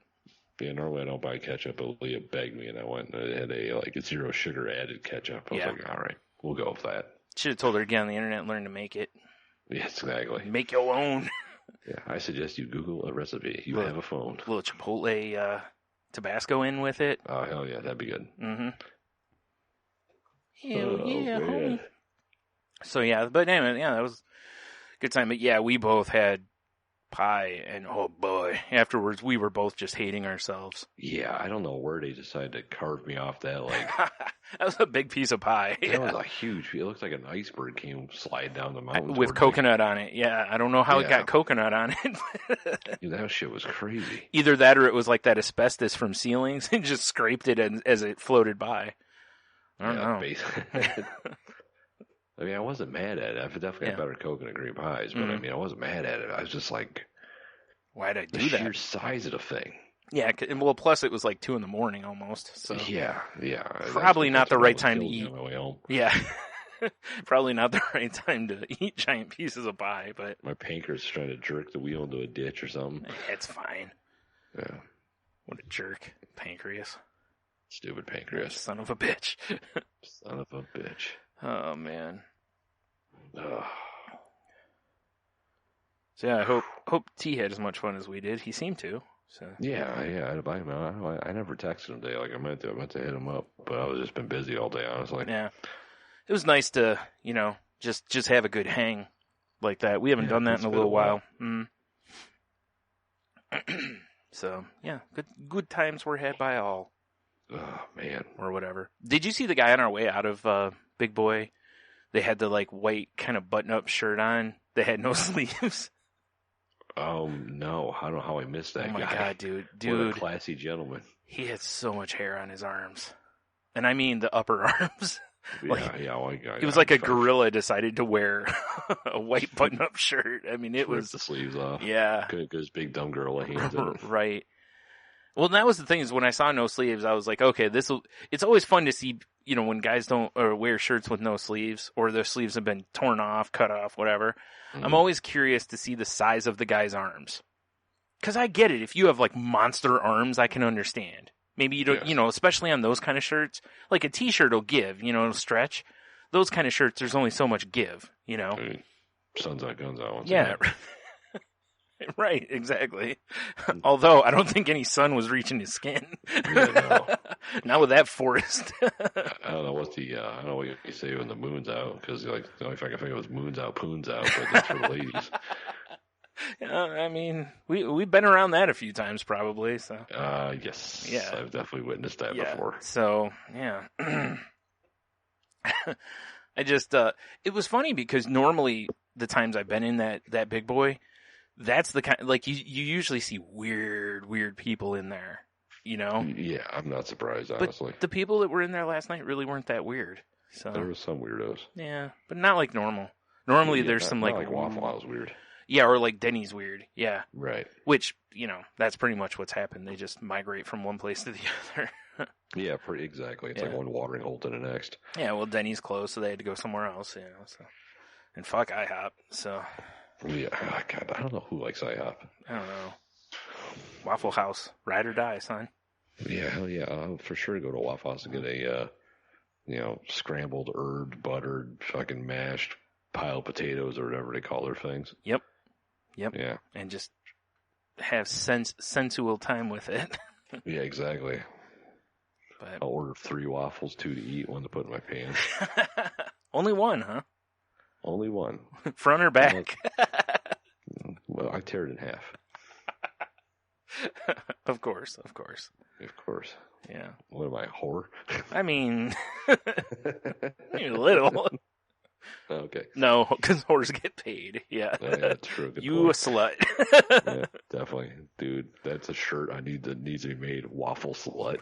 yeah, normally I don't buy ketchup, but Leah begged me, and I went and had a 0 sugar added ketchup. I was like, all right, we'll go with that. Should have told her to get on the internet and learn to make it. Yes, exactly. Make your own. Yeah, I suggest you Google a recipe. You have a phone. A little Chipotle Tabasco in with it. Oh, hell yeah, that'd be good. Mm-hmm. Hell yeah, man. homie. So yeah, but anyway, yeah, that was a good time. But yeah, we both had pie, and oh boy, afterwards we were both just hating ourselves. Yeah, I don't know where they decided to carve me off that. Like that was a big piece of pie. That was a huge. It looks like an iceberg came slide down the mountain with coconut on it. Yeah, I don't know how it got coconut on it. Dude, that shit was crazy. Either that, or it was like that asbestos from ceilings and just scraped it as it floated by. I don't know. I mean, I wasn't mad at it. I've definitely got better coconut cream pies, but I mean, I wasn't mad at it. I was just like, why'd I do the that? sheer size of the thing. Yeah, well, plus it was like 2 a.m. almost. So yeah. Probably not the right time to eat. On my way home. Yeah, probably not the right time to eat giant pieces of pie. But my pancreas is trying to jerk the wheel into a ditch or something. It's fine. Yeah. What a jerk, pancreas. Stupid pancreas. Son of a bitch. Son of a bitch. Oh man. Ugh. So yeah, I hope T had as much fun as we did. He seemed to. So yeah. I never texted him today. Like I meant to hit him up, but I was just been busy all day, honestly. Yeah, it was nice to Just have a good hang like that. We haven't done that in a little while. So, yeah, good times were had by all. Oh, man. Or whatever. Did you see the guy on our way out of Big Boy? They had the, like, white kind of button-up shirt on. They had no sleeves. Oh, no. I don't know how I missed that guy. Oh, my God, dude. What a classy gentleman. He had so much hair on his arms. And I mean the upper arms. It He was like a gorilla decided to wear a white button-up shirt. I mean, it was... the sleeves off. Yeah. Couldn't get his big dumb gorilla hands in it. Right. Well, and that was the thing is when I saw no sleeves, I was like, okay, it's always fun to see, you know, when guys don't or wear shirts with no sleeves or their sleeves have been torn off, cut off, whatever. Mm-hmm. I'm always curious to see the size of the guy's arms. Because I get it. If you have like monster arms, I can understand. Maybe you don't, you know, especially on those kind of shirts, like a t-shirt will give, you know, it'll stretch. Those kind of shirts, there's only so much give, you know. I mean, sun's out, guns out. Yeah. Right, exactly. Although I don't think any sun was reaching his skin. Yeah, no. Not with that forest. I don't know what you say when the moon's out, because like the only thing I think it was moon's out, poon's out, but that's for the ladies. I mean, we've been around that a few times, probably. So. Yes. Yeah. I've definitely witnessed that before. So yeah. I just it was funny because normally the times I've been in that Big Boy. That's the kind, like, you usually see weird people in there, you know? Yeah, I'm not surprised, honestly. But the people that were in there last night really weren't that weird. So there were some weirdos. Yeah, but not like normal. Normally there's some not like Waffle House weird. Yeah, or like Denny's weird. Yeah. Right. Which, you know, that's pretty much what's happened. They just migrate from one place to the other. Yeah, pretty exactly. It's like one watering hole to the next. Yeah, well, Denny's closed, so they had to go somewhere else, you know, so. And fuck IHOP, so... Yeah, God, I don't know who likes IHOP. I don't know. Waffle House, ride or die, son. Yeah, hell yeah. I'll for sure go to Waffle House and get a, scrambled, herbed, buttered, fucking mashed pile potatoes or whatever they call their things. Yep. Yeah. And just have sensual time with it. Yeah, exactly. But... I'll order 3 waffles, 2 to eat, 1 to put in my pants. Only one, huh? Only one. Front or back? Well, I tear it in half. Of course. Of course. Yeah. What am I, a whore? I mean, you're little. Okay. No, because whores get paid. Yeah. Yeah, that's true. Good you point. A slut. Yeah, definitely. Dude, that's a shirt I need that needs to be made. Waffle slut.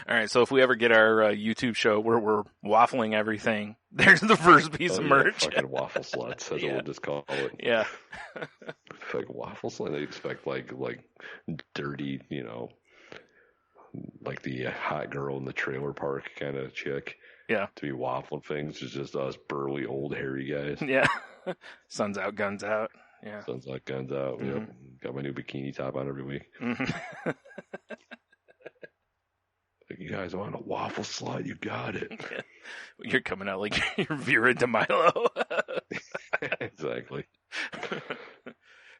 All right, so if we ever get our YouTube show where we're waffling everything, there's the first piece of merch. Fucking waffle sluts, as we'll just call it. Yeah. Like waffle slut, they expect like dirty, you know, like the hot girl in the trailer park kind of chick. Yeah. To be waffling things. It's just us burly old hairy guys. Yeah. Sun's out, guns out. Yeah. Sun's out, guns out. Mm-hmm. Yep. Got my new bikini top on every week. Mm-hmm. Like, you guys want a waffle slut? You got it. Yeah. You're coming out like you're Vera DeMilo. Exactly.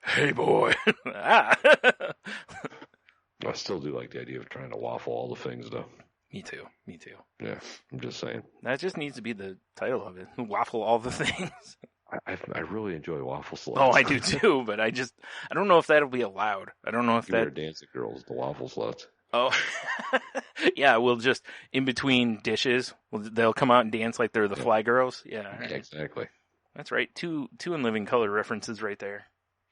Hey, boy. I still do like the idea of trying to waffle all the things, though. Me too. Yeah, I'm just saying. That just needs to be the title of it. Waffle all the things. I really enjoy waffle sluts. Oh, I do too, but I don't know if that'll be allowed. I don't know if that... Dancing Girls, the waffle sluts. Oh, yeah, we'll just, in between dishes, they'll come out and dance like they're the Fly Girls. Yeah. Right. Exactly. That's right. Two in Living Color references right there.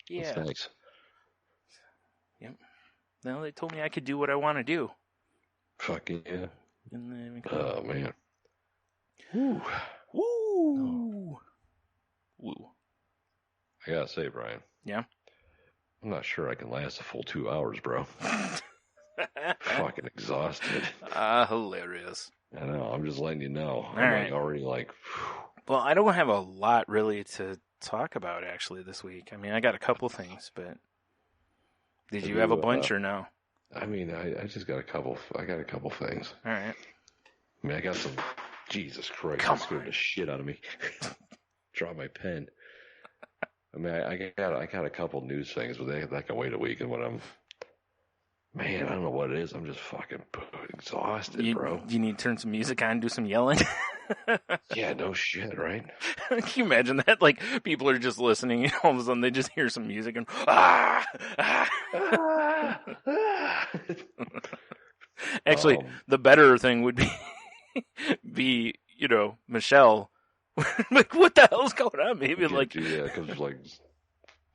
Yeah. That's nice. Yep. Now they told me I could do what I want to do. Fucking yeah. Oh, man. Woo. Woo. Woo. I gotta say, Brian. Yeah? I'm not sure I can last a full 2 hours, bro. Fucking exhausted. Hilarious. I know. I'm just letting you know. I'm right. Already like... Well, I don't have a lot really to talk about actually this week. I mean, I got a couple things, but did you have a bunch or no? I mean, I just got a couple. I got a couple things. All right. I mean, I got some. Jesus Christ! Come that scared the shit out of me. Drop my pen. I mean, I got a couple news things, but that can wait a week. And Man, I don't know what it is. I'm just fucking exhausted, bro. You need to turn some music on and do some yelling? Yeah, no shit, right? Can you imagine that? Like, people are just listening, and all of a sudden they just hear some music and, ah! Actually, the better thing would be, Michelle. Like, what the hell's going on? Maybe, because,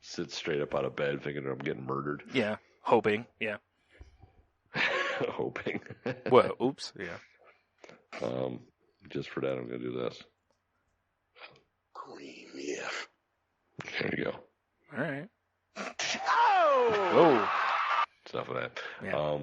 sit straight up out of bed thinking I'm getting murdered. Yeah, hoping, yeah. Hoping. What? Oops, yeah. Just for that, I'm going to do this. Cream, yeah. There you go. All right. Oh! Enough of that. Yeah.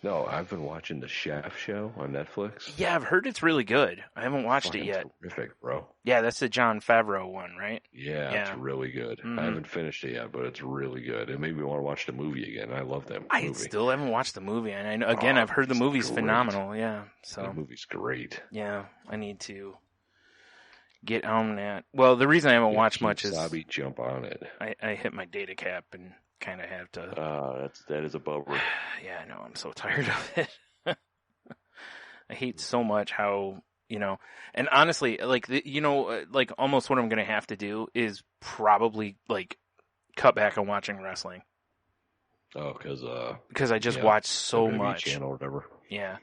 No, I've been watching The Chef Show on Netflix. Yeah, I've heard it's really good. I haven't watched it yet. Terrific, bro. Yeah, that's the Jon Favreau one, right? Yeah, it's really good. Mm-hmm. I haven't finished it yet, but it's really good. It made me want to watch the movie again. I love that movie. I still haven't watched the movie, and I know, again, I've heard the movie's phenomenal. Yeah, so the movie's great. Yeah, I need to get on that. Well, the reason I haven't watched much is jump on it. I hit my data cap and kind of have to. That is a bummer. Yeah, I know. I'm so tired of it. I hate so much how, and honestly, like almost what I'm going to have to do is probably cut back on watching wrestling. Oh, because I just watch so WWE much. Channel or whatever. Yeah.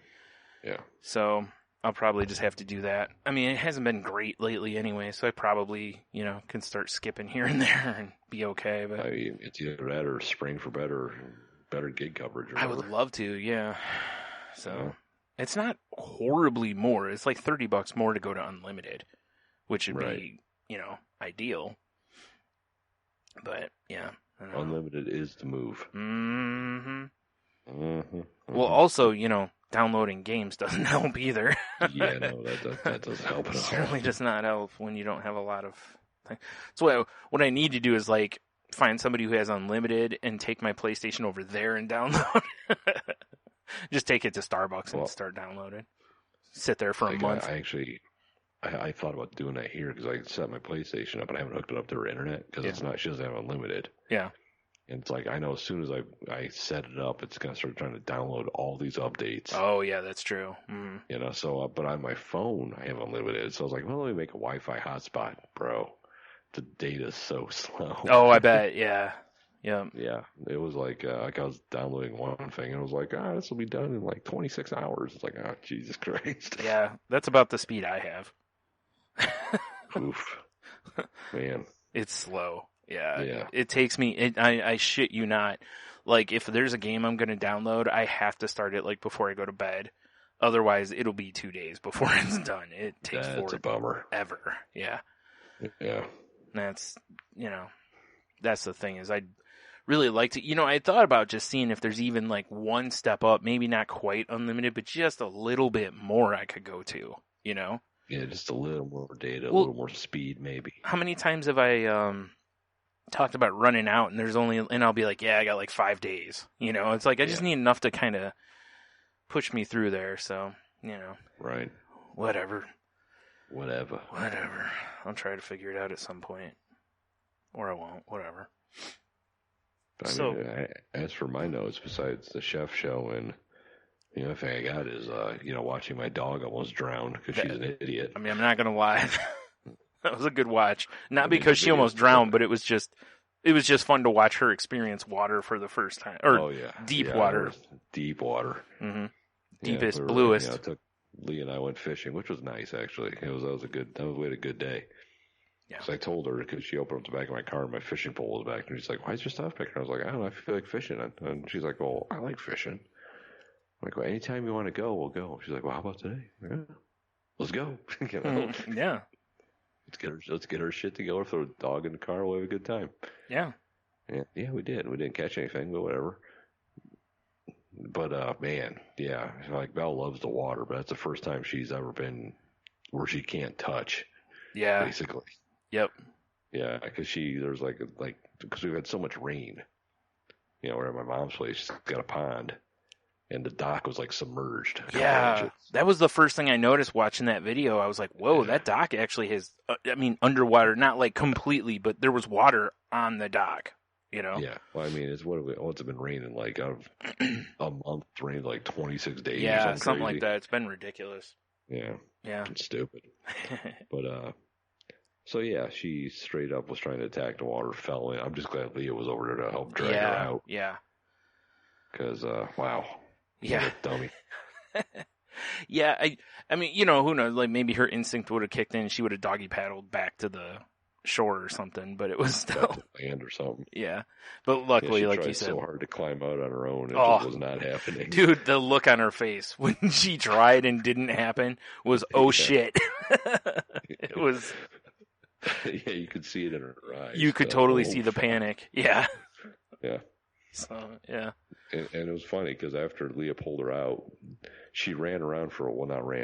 Yeah. So I'll probably just have to do that. I mean, it hasn't been great lately anyway, so I probably, can start skipping here and there and be okay. But it's either that or spring for better gig coverage. Or I would love to, yeah. So it's not horribly more. It's like $30 more to go to unlimited, which would be, ideal. But yeah. Unlimited is the move. Mm-hmm. Mm-hmm. Well, also, downloading games doesn't help either. Yeah, no, that doesn't help at all. Certainly does not help when you don't have a lot of things. So what I need to do is find somebody who has unlimited and take my PlayStation over there and download. Just take it to Starbucks and start downloading. Sit there for a month. I thought about doing that here because I set my PlayStation up and I haven't hooked it up to her internet because she doesn't have unlimited. Yeah. And it's like, I know as soon as I set it up, it's going to start trying to download all these updates. Oh, yeah, that's true. Mm-hmm. So, but on my phone, I have unlimited. So I was like, well, let me make a Wi-Fi hotspot, bro. The data's so slow. Oh, I bet. Yeah. Yeah. Yeah. It was like I was downloading one thing and it was like, this will be done in 26 hours. It's like, oh, Jesus Christ. Yeah. That's about the speed I have. Oof. Man. It's slow. Yeah. Yeah. It takes me, I shit you not. If there's a game I'm going to download, I have to start it before I go to bed. Otherwise, it'll be 2 days before it's done. It takes That's a bummer. Ever. Yeah. Yeah. That's, that's the thing is I'd really like to, I thought about just seeing if there's even one step up, maybe not quite unlimited, but just a little bit more I could go to, Yeah, just a little more data, a little more speed maybe. How many times have I, talked about running out and I'll be like, yeah, I got 5 days, it's I just need enough to kind of push me through there. So, Right. Whatever. Whatever. I'll try to figure it out at some point. Or I won't. Whatever. But I mean, as for my notes, besides the Chef Show and the only thing I got is, watching my dog almost drown because she's an idiot. I mean, I'm not going to lie. That was a good watch. Not because she almost drowned, but it was just fun to watch her experience water for the first time. Or deep water. Deep water. Mm-hmm. Deepest, bluest. Lee and I went fishing, which was nice actually. We had a good day. Yeah. So I told her because she opened up the back of my car and my fishing pole was back, and she's like, "Why is your stuff back?" And I was like, "I don't know. I feel like fishing." And she's like, "Well, I like fishing." I'm like, "Well, anytime you want to go, we'll go." She's like, "Well, how about today?" Yeah. Let's go. Yeah. Let's get her shit together. Throw the dog in the car. We'll have a good time. Yeah. Yeah, we did. We didn't catch anything, but whatever. But man, yeah, Belle loves the water, but that's the first time she's ever been where she can't touch. Yeah. Basically. Yep. Yeah, because there's because we've had so much rain. We're at my mom's place. She's got a pond, and the dock was submerged. Yeah, that was the first thing I noticed watching that video. I was like, "Whoa, that dock actually has." Underwater, not completely, but there was water on the dock. you know? Yeah. Well, I mean, it's what's it been raining like out of a month? It's rained like 26 days. Yeah, or something crazy. like that. It's been ridiculous. Yeah. Yeah. It's stupid. But so yeah, she straight up was trying to attack the water, fell in. I'm just glad Leah was over there to help drag her out. Yeah. Because wow. Yeah. What a dummy. Yeah, I mean, you know, who knows? Like maybe her instinct would have kicked in. She would have doggy paddled back to the shore or something. But it was still land or something. Yeah, but luckily, she like tried you said, so hard to climb out on her own, it just was not happening. Dude, the look on her face when she tried and didn't happen was shit. It was. Yeah, you could see it in her eyes. You could totally see the panic. Yeah. Yeah. So yeah. And it was funny because after Leah pulled her out, she ran around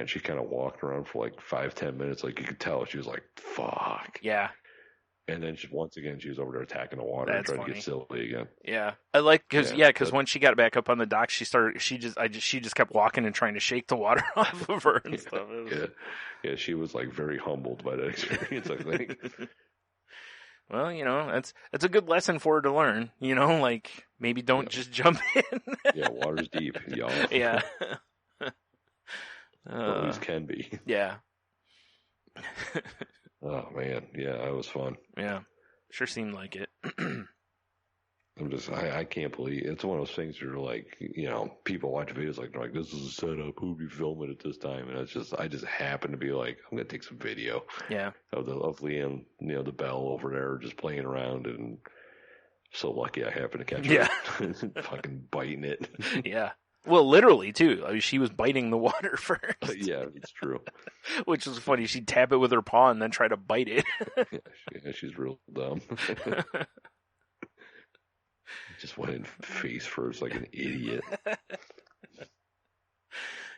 she kind of walked around for like 5-10 minutes. Like you could tell she was like, fuck. Yeah. And then once again, she was over there attacking the water and trying to get silly again. Yeah. I like, because when she got back up on the dock, she just kept walking and trying to shake the water off of her and stuff. Yeah, she was like very humbled by that experience, I think. Well, you know, that's a good lesson for her to learn. You know, like maybe don't just jump in. Yeah, water's deep, y'all. Yeah. At least can be. Yeah. Oh man, yeah, that was fun. Yeah, sure seemed like it. I can't believe it's one of those things where like, you know, people watch videos like they're like, this is a setup, who'd be filming at this time? And I just happen to be like, I'm gonna take some video. Yeah. Of Liam, you know, the bell over there just playing around, and so lucky I happened to catch her fucking biting it. Yeah. Well, literally too. I mean, she was biting the water first. Yeah, it's true. Which was funny. She'd tap it with her paw and then try to bite it. Yeah, she's real dumb. Just went in face first like an idiot.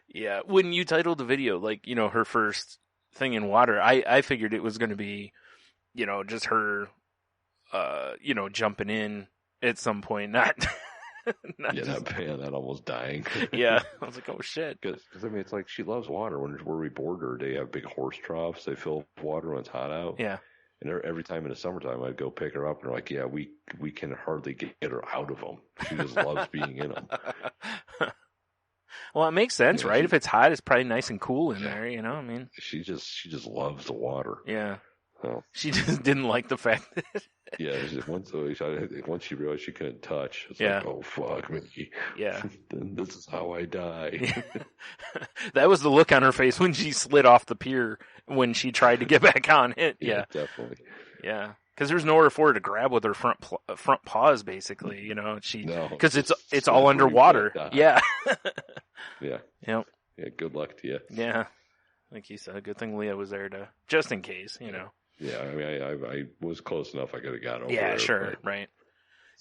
Yeah. When you titled the video, like, you know, her first thing in water, I figured it was going to be, you know, just her, you know, jumping in at some point, not that almost dying. Yeah, I was like, oh shit. Because I mean, it's like she loves water. Where we board her, they have big horse troughs. They fill water when it's hot out. Yeah. And every time in the summertime, I'd go pick her up, and they're like, yeah, we can hardly get her out of them. She just loves being in them. Well, it makes sense, right? If it's hot, it's probably nice and cool in there, you know? I mean, she just loves the water. Yeah. So, she just didn't like the fact that. Yeah, once she realized she couldn't touch, it's like, oh, fuck me. Yeah. Then this is how I die. That was the look on her face when she slid off the pier when she tried to get back on it. Yeah. Definitely. Yeah. Because there's nowhere for her to grab with her front paws, basically, you know. Because it's all underwater. Yeah. Yeah. Yep. Yeah, good luck to you. Yeah. Like you said, good thing Leah was there just in case, you know. Yeah, I mean, I was close enough. I could have got over there. Yeah, sure, right.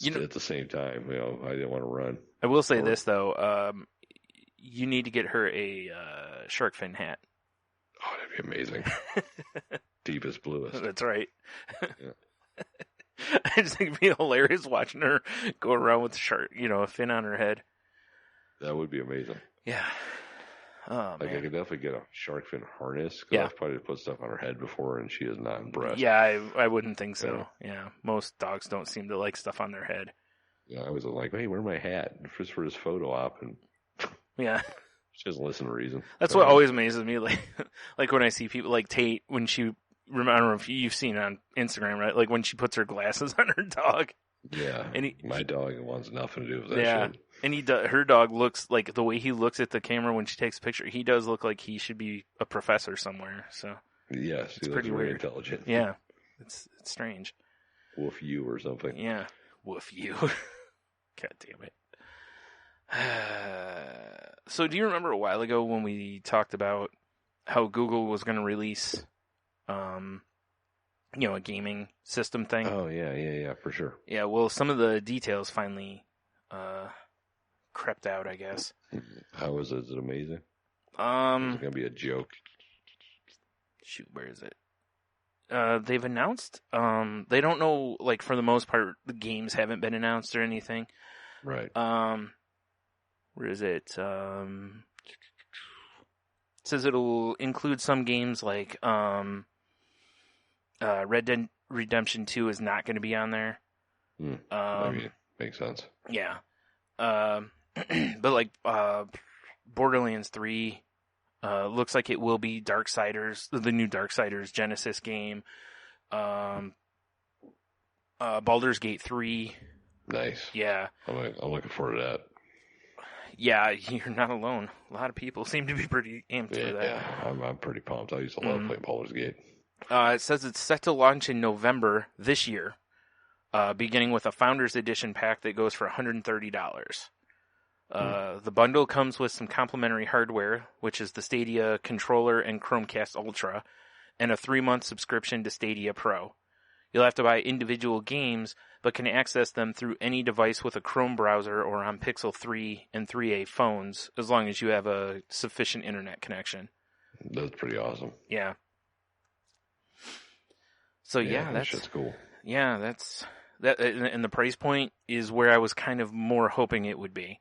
At the same time, you know, I didn't want to run. I will say this though, you need to get her a shark fin hat. Oh, that'd be amazing. Deepest, bluest. That's right. Yeah. I just think it'd be hilarious watching her go around with a fin on her head. That would be amazing. Yeah. Oh, like, I could definitely get a shark fin harness. Yeah. I've probably put stuff on her head before, and she is not impressed. Yeah, I wouldn't think so. Yeah. Most dogs don't seem to like stuff on their head. Yeah, I was like, hey, where's my hat? Just for this photo op. And yeah. She doesn't listen to reason. That's what always amazes me. Like when I see people like Tate, when she, I don't know if you've seen it on Instagram, right? Like when she puts her glasses on her dog. Yeah. And my dog wants nothing to do with that shit. And her dog looks like, the way he looks at the camera when she takes a picture, he does look like he should be a professor somewhere. So yes, it's pretty weird. Intelligent. Yeah, it's strange. Woof you or something. Yeah, woof you. God damn it. So do you remember a while ago when we talked about how Google was going to release, a gaming system thing? Oh yeah, for sure. Yeah, well, some of the details finally crept out, I guess. How is it? Is it amazing? Is it gonna be a joke? Shoot, where is it? They've announced. They don't know. Like, for the most part, the games haven't been announced or anything. Right. Where is it? It says it'll include some games like Red Dead Redemption 2 is not going to be on there. Maybe makes sense. Yeah. But like Borderlands 3 looks like it will be Darksiders, the new Darksiders Genesis game. Baldur's Gate 3. Nice. Yeah. I'm looking forward to that. Yeah, you're not alone. A lot of people seem to be pretty amped for that. Yeah, I'm pretty pumped. I used to love playing Baldur's Gate. It says it's set to launch in November this year, beginning with a Founders Edition pack that goes for $130. The bundle comes with some complimentary hardware, which is the Stadia controller and Chromecast Ultra, and a 3-month subscription to Stadia Pro. You'll have to buy individual games, but can access them through any device with a Chrome browser or on Pixel 3 and 3A phones, as long as you have a sufficient internet connection. That's pretty awesome. Yeah. So yeah, that shit's cool. Yeah, that, and the price point is where I was kind of more hoping it would be.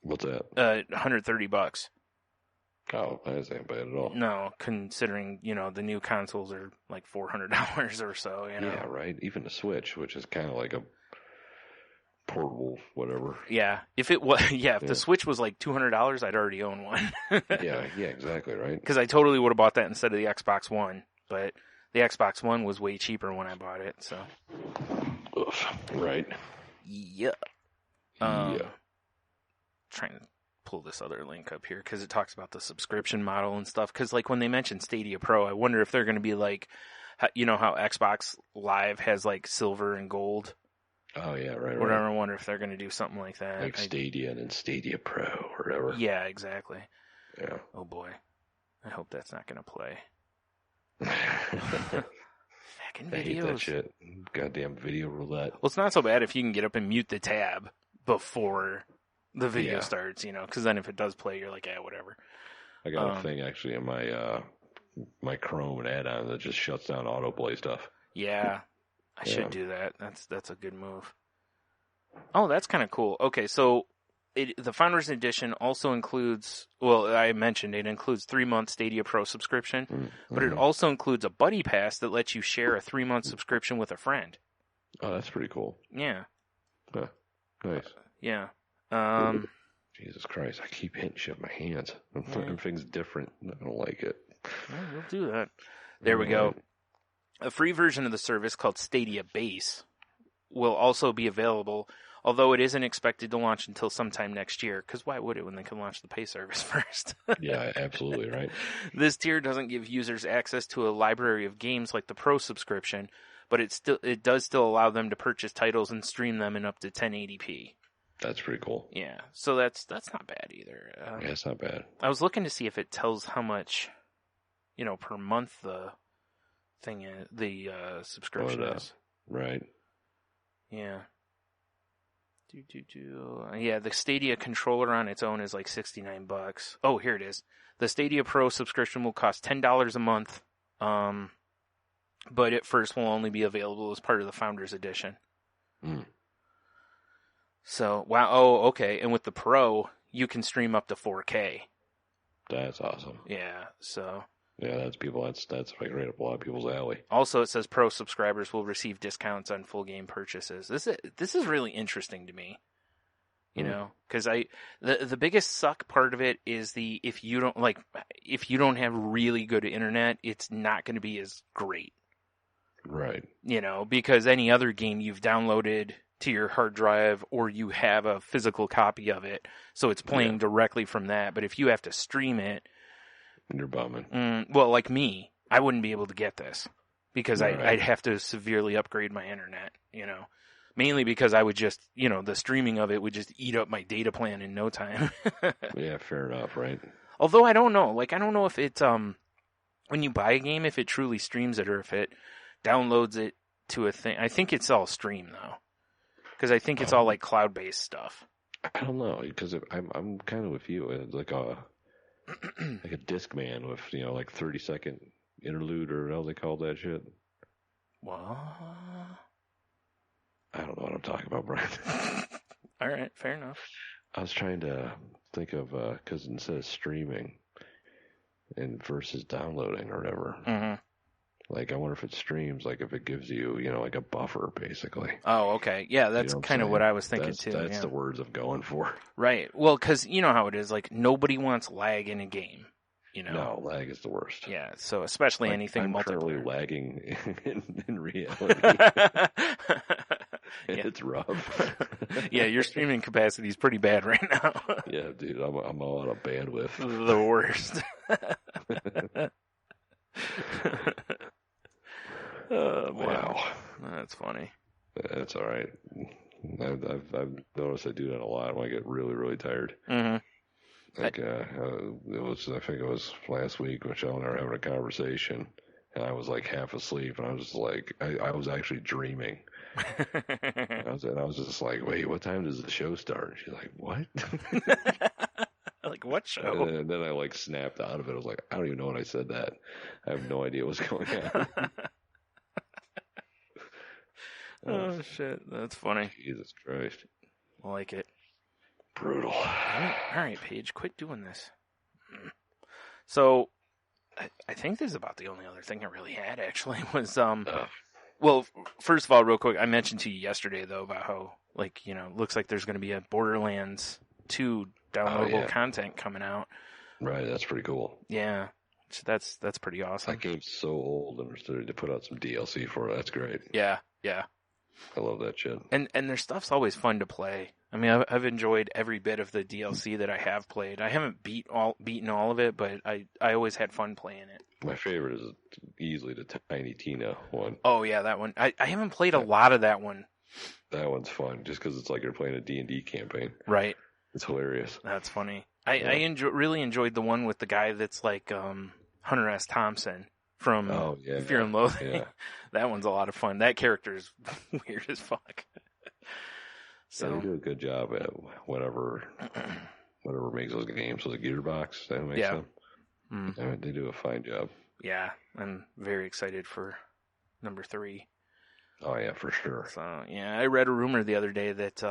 What's that? $130. Oh, that ain't bad at all. No, considering, the new consoles are like $400 or so, Yeah, right. Even the Switch, which is kind of like a portable whatever. Yeah. If it was, if the Switch was like $200, I'd already own one. yeah, exactly, right. Because I totally would have bought that instead of the Xbox One, but the Xbox One was way cheaper when I bought it, so. Oof, right. Yeah. Trying to pull this other link up here because it talks about the subscription model and stuff. Because like when they mentioned Stadia Pro, I wonder if they're going to be like, how Xbox Live has like silver and gold. Oh yeah, right. Whatever. I wonder if they're going to do something like that. Like Stadia and then Stadia Pro or whatever. Yeah, exactly. Yeah. Oh boy, I hope that's not going to play. Fucking videos. I hate that shit. Goddamn video roulette. Well, it's not so bad if you can get up and mute the tab before the video starts, because then if it does play, you're like, whatever. I got a thing actually in my my Chrome add-on that just shuts down autoplay stuff. Yeah, I should do that. That's a good move. Oh, that's kind of cool. Okay, so the Founders Edition also includes, well, I mentioned it includes 3-month Stadia Pro subscription, but it also includes a buddy pass that lets you share a 3-month subscription with a friend. Oh, that's pretty cool. Yeah. Huh. Nice. Yeah. Jesus Christ, I keep hitting shit in my hands. Everything's different. I don't like it. Well, we'll do that. There we go. A free version of the service called Stadia Base will also be available, although it isn't expected to launch until sometime next year, because why would it when they can launch the pay service first? Yeah, absolutely, right. This tier doesn't give users access to a library of games like the Pro subscription, but it does still allow them to purchase titles and stream them in up to 1080p. That's pretty cool. Yeah, so that's not bad either. Yeah, it's not bad. I was looking to see if it tells how much, per month the thing is, the subscription is. Right. Yeah. Yeah, the Stadia controller on its own is like $69. Oh, here it is. The Stadia Pro subscription will cost $10 a month, but at first will only be available as part of the Founders Edition. So, wow. Oh, okay. And with the Pro, you can stream up to 4K. That's awesome. Yeah, so. Yeah, that's like right up a lot of people's alley. Also, it says Pro subscribers will receive discounts on full game purchases. This is really interesting to me. Because the biggest suck part of it is if you don't have really good internet, it's not going to be as great. Right. Because any other game you've downloaded to your hard drive or you have a physical copy of it, so it's playing directly from that. But if you have to stream it, you're bumming. Well, like me, I wouldn't be able to get this because I'd have to severely upgrade my internet, mainly because I would just, the streaming of it would just eat up my data plan in no time. Yeah, fair enough, right? Although I don't know, I don't know if it's, when you buy a game, if it truly streams it or if it downloads it to a thing. I think it's all stream though, because I think it's all like cloud-based stuff. I don't know, because I'm kind of with you. It's like a disc man with, 30-second interlude or how they call that shit. What? I don't know what I'm talking about, Brian. All right, fair enough. I was trying to think of, because instead of streaming and versus downloading or whatever, Like, I wonder if it streams, like, if it gives you, like a buffer, basically. Oh, okay. Yeah, that's kind of what I was thinking, too. That's the words I'm going for. Right. Well, because you know how it is. Like, nobody wants lag in a game. No, lag is the worst. Yeah, so especially anything I'm multiplayer. currently lagging in reality. It's rough. Yeah, your streaming capacity is pretty bad right now. Yeah, dude, I'm all out of bandwidth. The worst. Oh, wow, that's funny. That's all right. I've noticed I do that a lot when I get really, really tired. Mm-hmm. Like, I think it was last week, Michelle and I were having a conversation, and I was like half asleep, and I was just like, I was actually dreaming. And I was just like, wait, what time does the show start? And she's like, what? Like, what show? And then I like snapped out of it. I was like, I don't even know when I said that. I have no idea what's going on. Oh, shit. That's funny. Jesus Christ. I like it. Brutal. All right, Paige, quit doing this. So, I think this is about the only other thing I really had, actually, was, well, first of all, real quick, I mentioned to you yesterday, though, about how, like, looks like there's going to be a Borderlands 2 downloadable content coming out. Right, that's pretty cool. Yeah, that's pretty awesome. That game's so old, and they're starting to put out some DLC for it. That's great. Yeah. I love that shit. And their stuff's always fun to play. I mean, I've enjoyed every bit of the DLC that I have played. I haven't beaten all of it, but I always had fun playing it. My favorite is easily the Tiny Tina one. Oh, yeah, that one. I haven't played a lot of that one. That one's fun, just because it's like you're playing a D&D campaign. Right. It's hilarious. That's funny. I really enjoyed the one with the guy that's like Hunter S. Thompson from Fear and Loathing. Yeah. That one's a lot of fun. That character is weird as fuck. So they do a good job at whatever makes those games. So the Gearbox, that makes them. Mm. They do a fine job. Yeah, I'm very excited for number 3. Oh yeah, for sure. So yeah, I read a rumor the other day that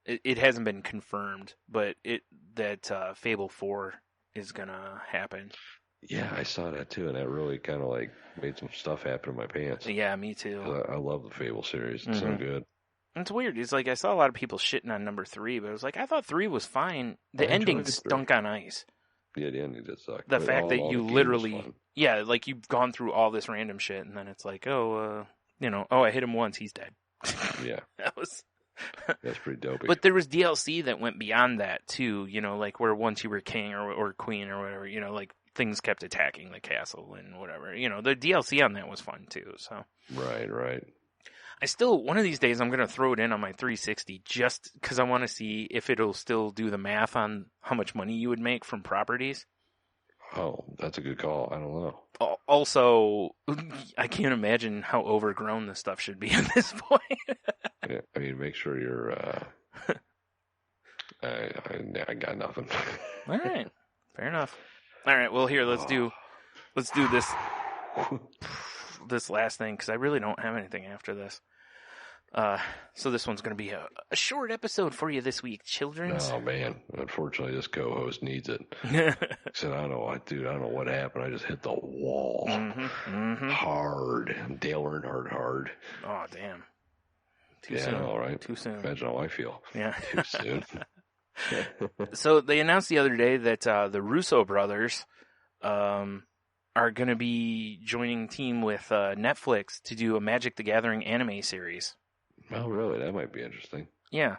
it hasn't been confirmed, but that Fable 4 is gonna happen. Yeah, I saw that too, and that really kind of like made some stuff happen in my pants. Yeah, me too. I love the Fable series. It's so good. It's weird. It's like I saw a lot of people shitting on number 3, but I was like, I thought 3 was fine. The ending stunk on ice. Yeah, the ending did suck. The fact that you literally, like you've gone through all this random shit, and then it's like, I hit him once, he's dead. Yeah. That's pretty dopey. But there was DLC that went beyond that too, like where once you were king or queen or whatever, like things kept attacking the castle and whatever. The DLC on that was fun too, so. Right. I still, one of these days, I'm going to throw it in on my 360 just because I want to see if it'll still do the math on how much money you would make from properties. Oh, that's a good call. I don't know. Also, I can't imagine how overgrown this stuff should be at this point. Yeah, I mean, make sure you're, I got nothing. All right. Fair enough. All right. Well, here, let's do this last thing because I really don't have anything after this. So this one's going to be a short episode for you this week, children. Oh man, unfortunately, this co-host needs it. He said, I don't know what happened. I just hit the wall hard. Dale Earnhardt hard. Oh damn. Too soon. All right. Too soon. Imagine how I feel. Yeah. Too soon. So they announced the other day that the Russo brothers are going to be joining team with Netflix to do a Magic the Gathering anime series. Oh, really? That might be interesting. Yeah.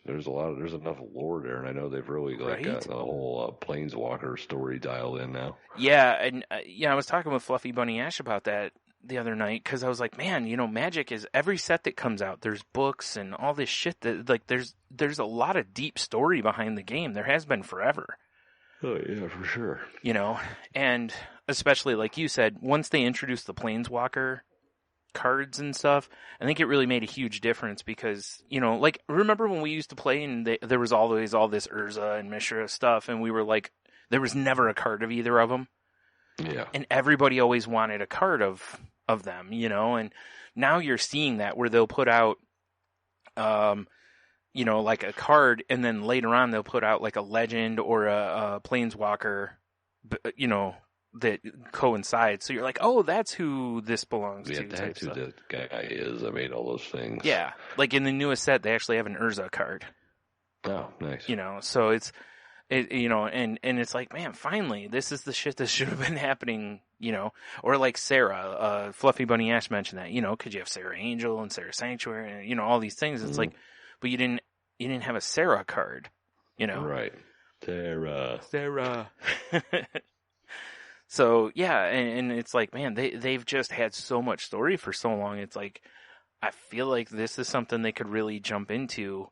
There's enough lore there, and I know they've really got the whole Planeswalker story dialed in now. Yeah, and I was talking with Fluffy Bunny Ash about that the other night because I was like, man, Magic is every set that comes out. There's books and all this shit that like there's a lot of deep story behind the game. There has been forever. Oh yeah, for sure. And especially like you said, once they introduced the Planeswalker cards and stuff, I think it really made a huge difference because, like, remember when we used to play and there was always all this Urza and Mishra stuff and we were like, there was never a card of either of them. Yeah. And everybody always wanted a card of them, and now you're seeing that where they'll put out, like a card and then later on they'll put out like a legend or a Planeswalker, that coincide. So you're like, oh, that's who this belongs to. That's who the guy is. I made all those things. Yeah. Like in the newest set, they actually have an Urza card. Oh, nice. So it's, and it's like, man, finally, this is the shit that should have been happening, or like Sarah, Fluffy Bunny Ash mentioned that, cause you have Sarah Angel and Sarah Sanctuary and, all these things. It's like, but you didn't have a Sarah card, Right. Sarah. So yeah, and it's like, man, they've just had so much story for so long. It's like, I feel like this is something they could really jump into,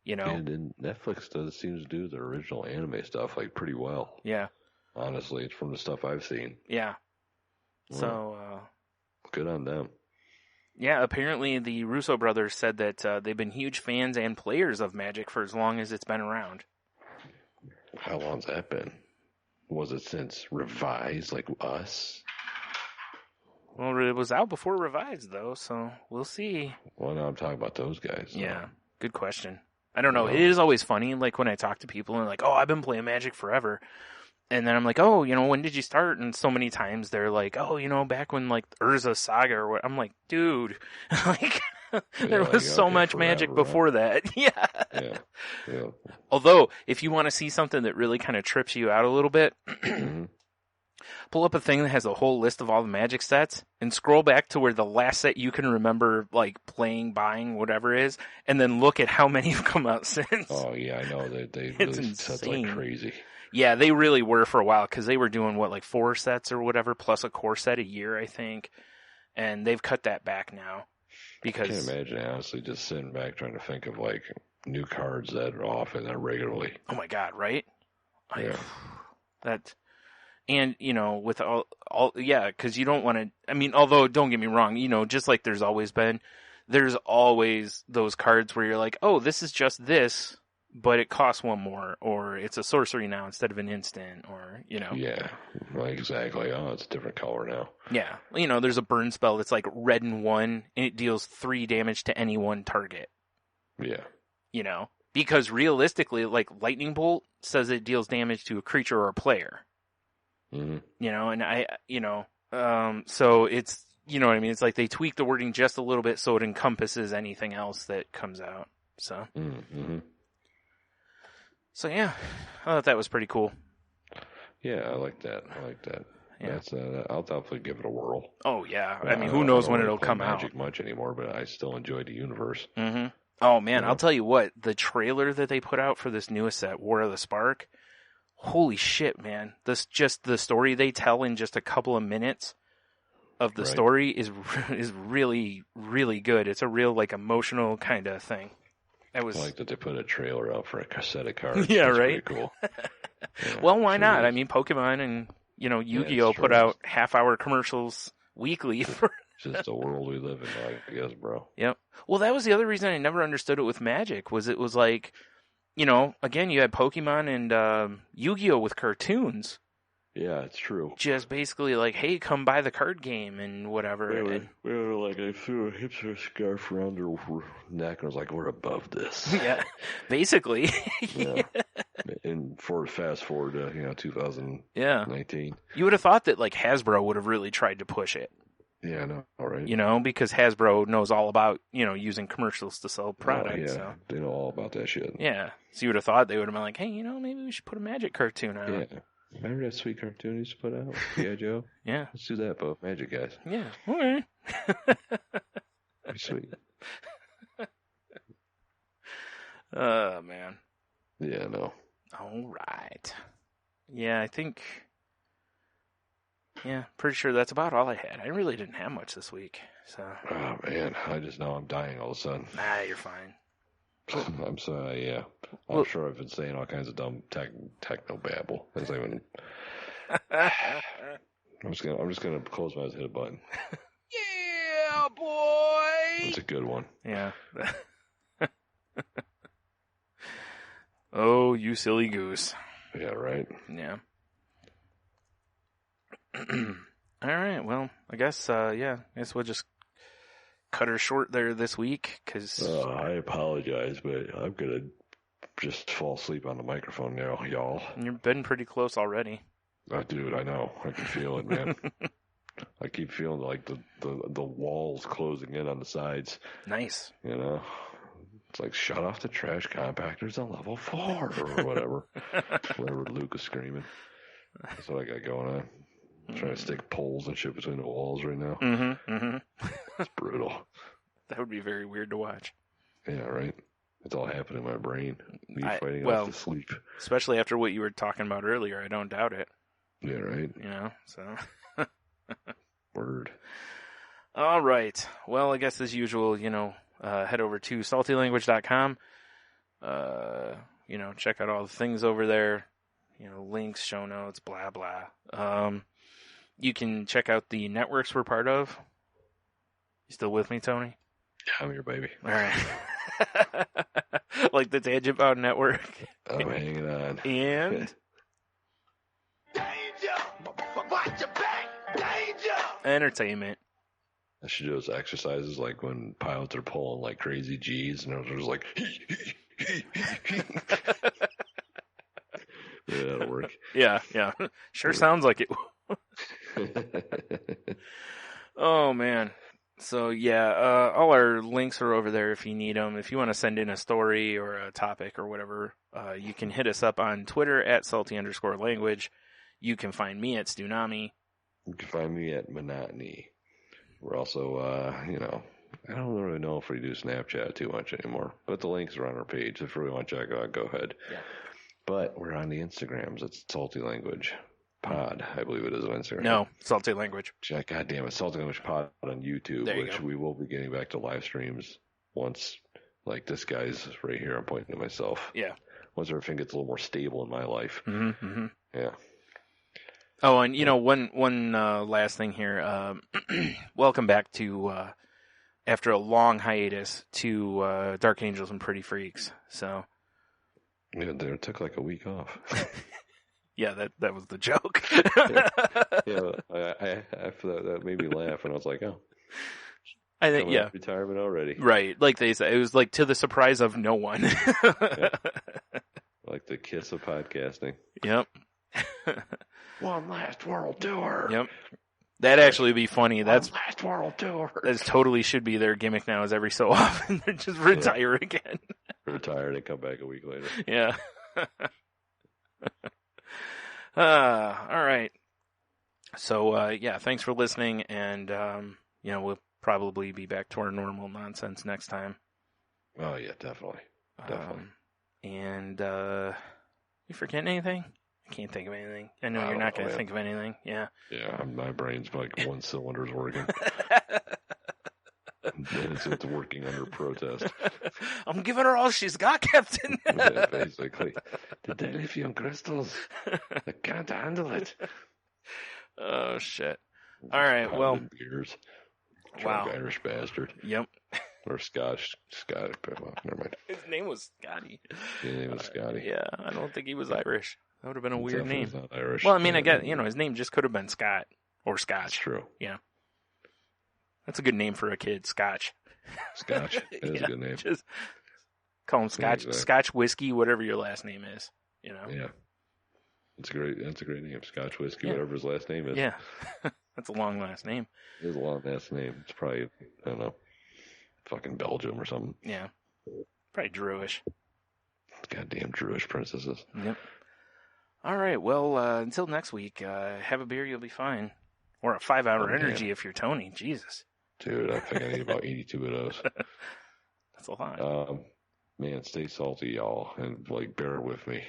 And Netflix seems to do the original anime stuff like pretty well. Yeah. Honestly, it's from the stuff I've seen. Yeah. So, good on them. Yeah, apparently the Russo brothers said that they've been huge fans and players of Magic for as long as it's been around. How long's that been? Was it since Revised, like us? Well, it was out before Revised, though, so we'll see. Well, now I'm talking about those guys. Yeah, good question. I don't know. It is always funny, like, when I talk to people and like, oh, I've been playing Magic forever. And then I'm like, oh, when did you start? And so many times they're like, oh, back when, like, Urza Saga or what. I'm like, dude, like, there was so much forever, Magic before that. Yeah. Although, if you want to see something that really kind of trips you out a little bit, pull up a thing that has a whole list of all the Magic sets and scroll back to where the last set you can remember, like, playing, buying, whatever it is, and then look at how many have come out since. Oh, yeah, I know. They it's really sets like crazy. Yeah, they really were for a while because they were doing, like 4 sets or whatever, plus a core set a year, I think. And they've cut that back now. Because I can't imagine, honestly, just sitting back trying to think of, like, new cards that are off and that regularly. Oh, my God, right? Yeah. And, with all because you don't want to, I mean, although, don't get me wrong, just like there's always those cards where you're like, oh, this is just this, but it costs 1 more, or it's a sorcery now instead of an instant, or, Yeah, right, exactly. Oh, it's a different color now. Yeah. There's a burn spell that's like red and 1, and it deals 3 damage to any one target. Yeah. Because realistically, like, Lightning Bolt says it deals damage to a creature or a player. Mm-hmm. And so it's, what I mean? It's like they tweak the wording just a little bit so it encompasses anything else that comes out. So. Mm-hmm. So yeah, I thought that was pretty cool. Yeah, I like that. Yeah. That's I'll definitely give it a whirl. Oh yeah, I mean, who knows when it'll come out? Magic much anymore, but I still enjoy the universe. Mm-hmm. Oh man, I'll tell you what, the trailer that they put out for this newest set, War of the Spark. Holy shit, man! Just the story they tell in just a couple of minutes of the story is really, really good. It's a real, like, emotional kind of thing. I like that they put a trailer out for a set of cards. Yeah, that's right. Pretty cool. Well, why not? I mean, Pokemon and Yu-Gi-Oh put out half-hour commercials weekly for. Just the world we live in, I guess, bro. Yep. Well, that was the other reason I never understood it with Magic. It was like, again, you had Pokemon and Yu-Gi-Oh with cartoons. Yeah, it's true. Just basically like, hey, come buy the card game and whatever. We were like, I threw a hipster scarf around her neck and I was like, we're above this. Yeah, basically. Yeah. And fast forward to 2019. Yeah. You would have thought that like Hasbro would have really tried to push it. Yeah, I know. All right. Because Hasbro knows all about using commercials to sell products. Yeah, so. They know all about that shit. Yeah. So you would have thought they would have been like, hey, maybe we should put a Magic cartoon out. Yeah. Remember that sweet cartoon you used to put out? Yeah, Joe? Yeah. Let's do that, both Magic guys. Yeah. All right. Pretty sweet. Oh, man. Yeah, no. All right. Yeah, I think... Yeah, pretty sure that's about all I had. I really didn't have much this week, so... Oh, man. I just know I'm dying all of a sudden. Nah, you're fine. I'm sorry, yeah. I'm sure I've been saying all kinds of dumb techno babble. It's like when I'm just gonna close my eyes and hit a button. Yeah, boy. It's a good one. Yeah. Oh, you silly goose. Yeah, right. Yeah. All right. Well, I guess we'll just cut her short there this week because I apologize, but I'm gonna just fall asleep on the microphone now, y'all. You've been pretty close already. Oh, dude, I know. I can feel it, man. I keep feeling like the walls closing in on the sides. Nice. You know? It's like, shut off the trash compactors on level 4 or whatever. Whatever Luke is screaming. That's what I got going on. I'm trying to stick poles and shit between the walls right now. Mm-hmm. Mm-hmm. It's brutal. That would be very weird to watch. Yeah, right? It's all happening in my brain. Me fighting off the sleep. Especially after what you were talking about earlier, I don't doubt it. Yeah, right? You know, so. Word. All right. Well, I guess as usual, head over to saltylanguage.com. Check out all the things over there. Links, show notes, blah, blah. You can check out the networks we're part of. You still with me, Tony? Yeah, I'm your baby. All right. Like the Tangent Bound Network. I'm hanging on. And Danger! Watch your back! Danger! entertainment. I should do those exercises like when pilots are pulling like crazy G's and they're just like, yeah, that'll work. Yeah. Sure sounds like it. Oh, man. So, yeah, all our links are over there if you need them. If you want to send in a story or a topic or whatever, you can hit us up on Twitter at salty_language. You can find me at Stunami. You can find me at Monotony. We're also, I don't really know if we do Snapchat too much anymore, but the links are on our page. If you really want to check it out, go ahead. Yeah. But we're on the Instagrams. It's Salty Language Pod, I believe it is on Instagram. No, Salty Language. God damn it, Salty Language Pod on YouTube, which we will be getting back to live streams once, like this guy's right here. I'm pointing to myself. Yeah. Once everything gets a little more stable in my life. Mm-hmm, mm-hmm. Yeah. Oh, and one last thing here. Welcome back to after a long hiatus to Dark Angels and Pretty Freaks. So. Yeah, they took like a week off. Yeah, that was the joke. Yeah, I that made me laugh, and I was like, oh. I think, yeah. Retirement already. Right, like they said, it was like to the surprise of no one. Yeah. Like the kiss of podcasting. Yep. One last world tour. Yep. That'd actually be funny. That's last world tour. That totally should be their gimmick now. Is every so often they just retire again. Retire and come back a week later. Yeah. All right. So yeah, thanks for listening, and we'll probably be back to our normal nonsense next time. Oh yeah, definitely. And you forgetting anything? I can't think of anything. I know you're not going to think of anything. Yeah. Yeah, my brain's like one cylinder's working. It's working under protest. I'm giving her all she's got, Captain. Yeah, basically. The dilithium crystals. I can't handle it. Oh, shit. All right, well. Beers. Wow. Irish bastard. Yep. Or Scotch. Well, never mind. His name was Scotty. His name was Scotty. Yeah, I don't think he was Irish. That would have been a weird name. Not Irish. Well, I mean, I guess, his name just could have been Scott. Or Scotch. That's true. Yeah. That's a good name for a kid, Scotch. Scotch. That is a good name. Just call him Scotch, exactly. Scotch whiskey, whatever your last name is. Yeah. That's a great name. Scotch whiskey, whatever his last name is. Yeah. That's a long last name. It is a long last name. It's probably, I don't know, fucking Belgium or something. Yeah. Probably Druish. Goddamn Druish princesses. Yep. All right. Well, until next week, have a beer, you'll be fine. Or a 5-hour energy if you're Tony. Jesus. Dude, I think I need about 82 of those. That's a lot. Man, stay salty, y'all, and bear with me.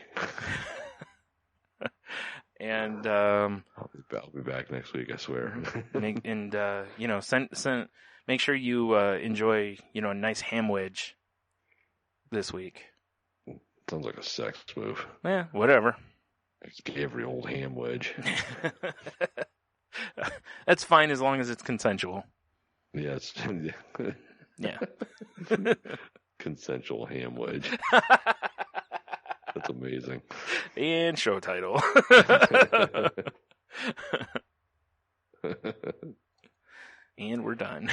And I'll be back next week, I swear. make sure you enjoy a nice ham wedge this week. Sounds like a sex move. Yeah, whatever. Just give every old ham wedge. That's fine as long as it's consensual. Yeah, Yeah. Consensual ham wedge. That's amazing. And show title. And we're done.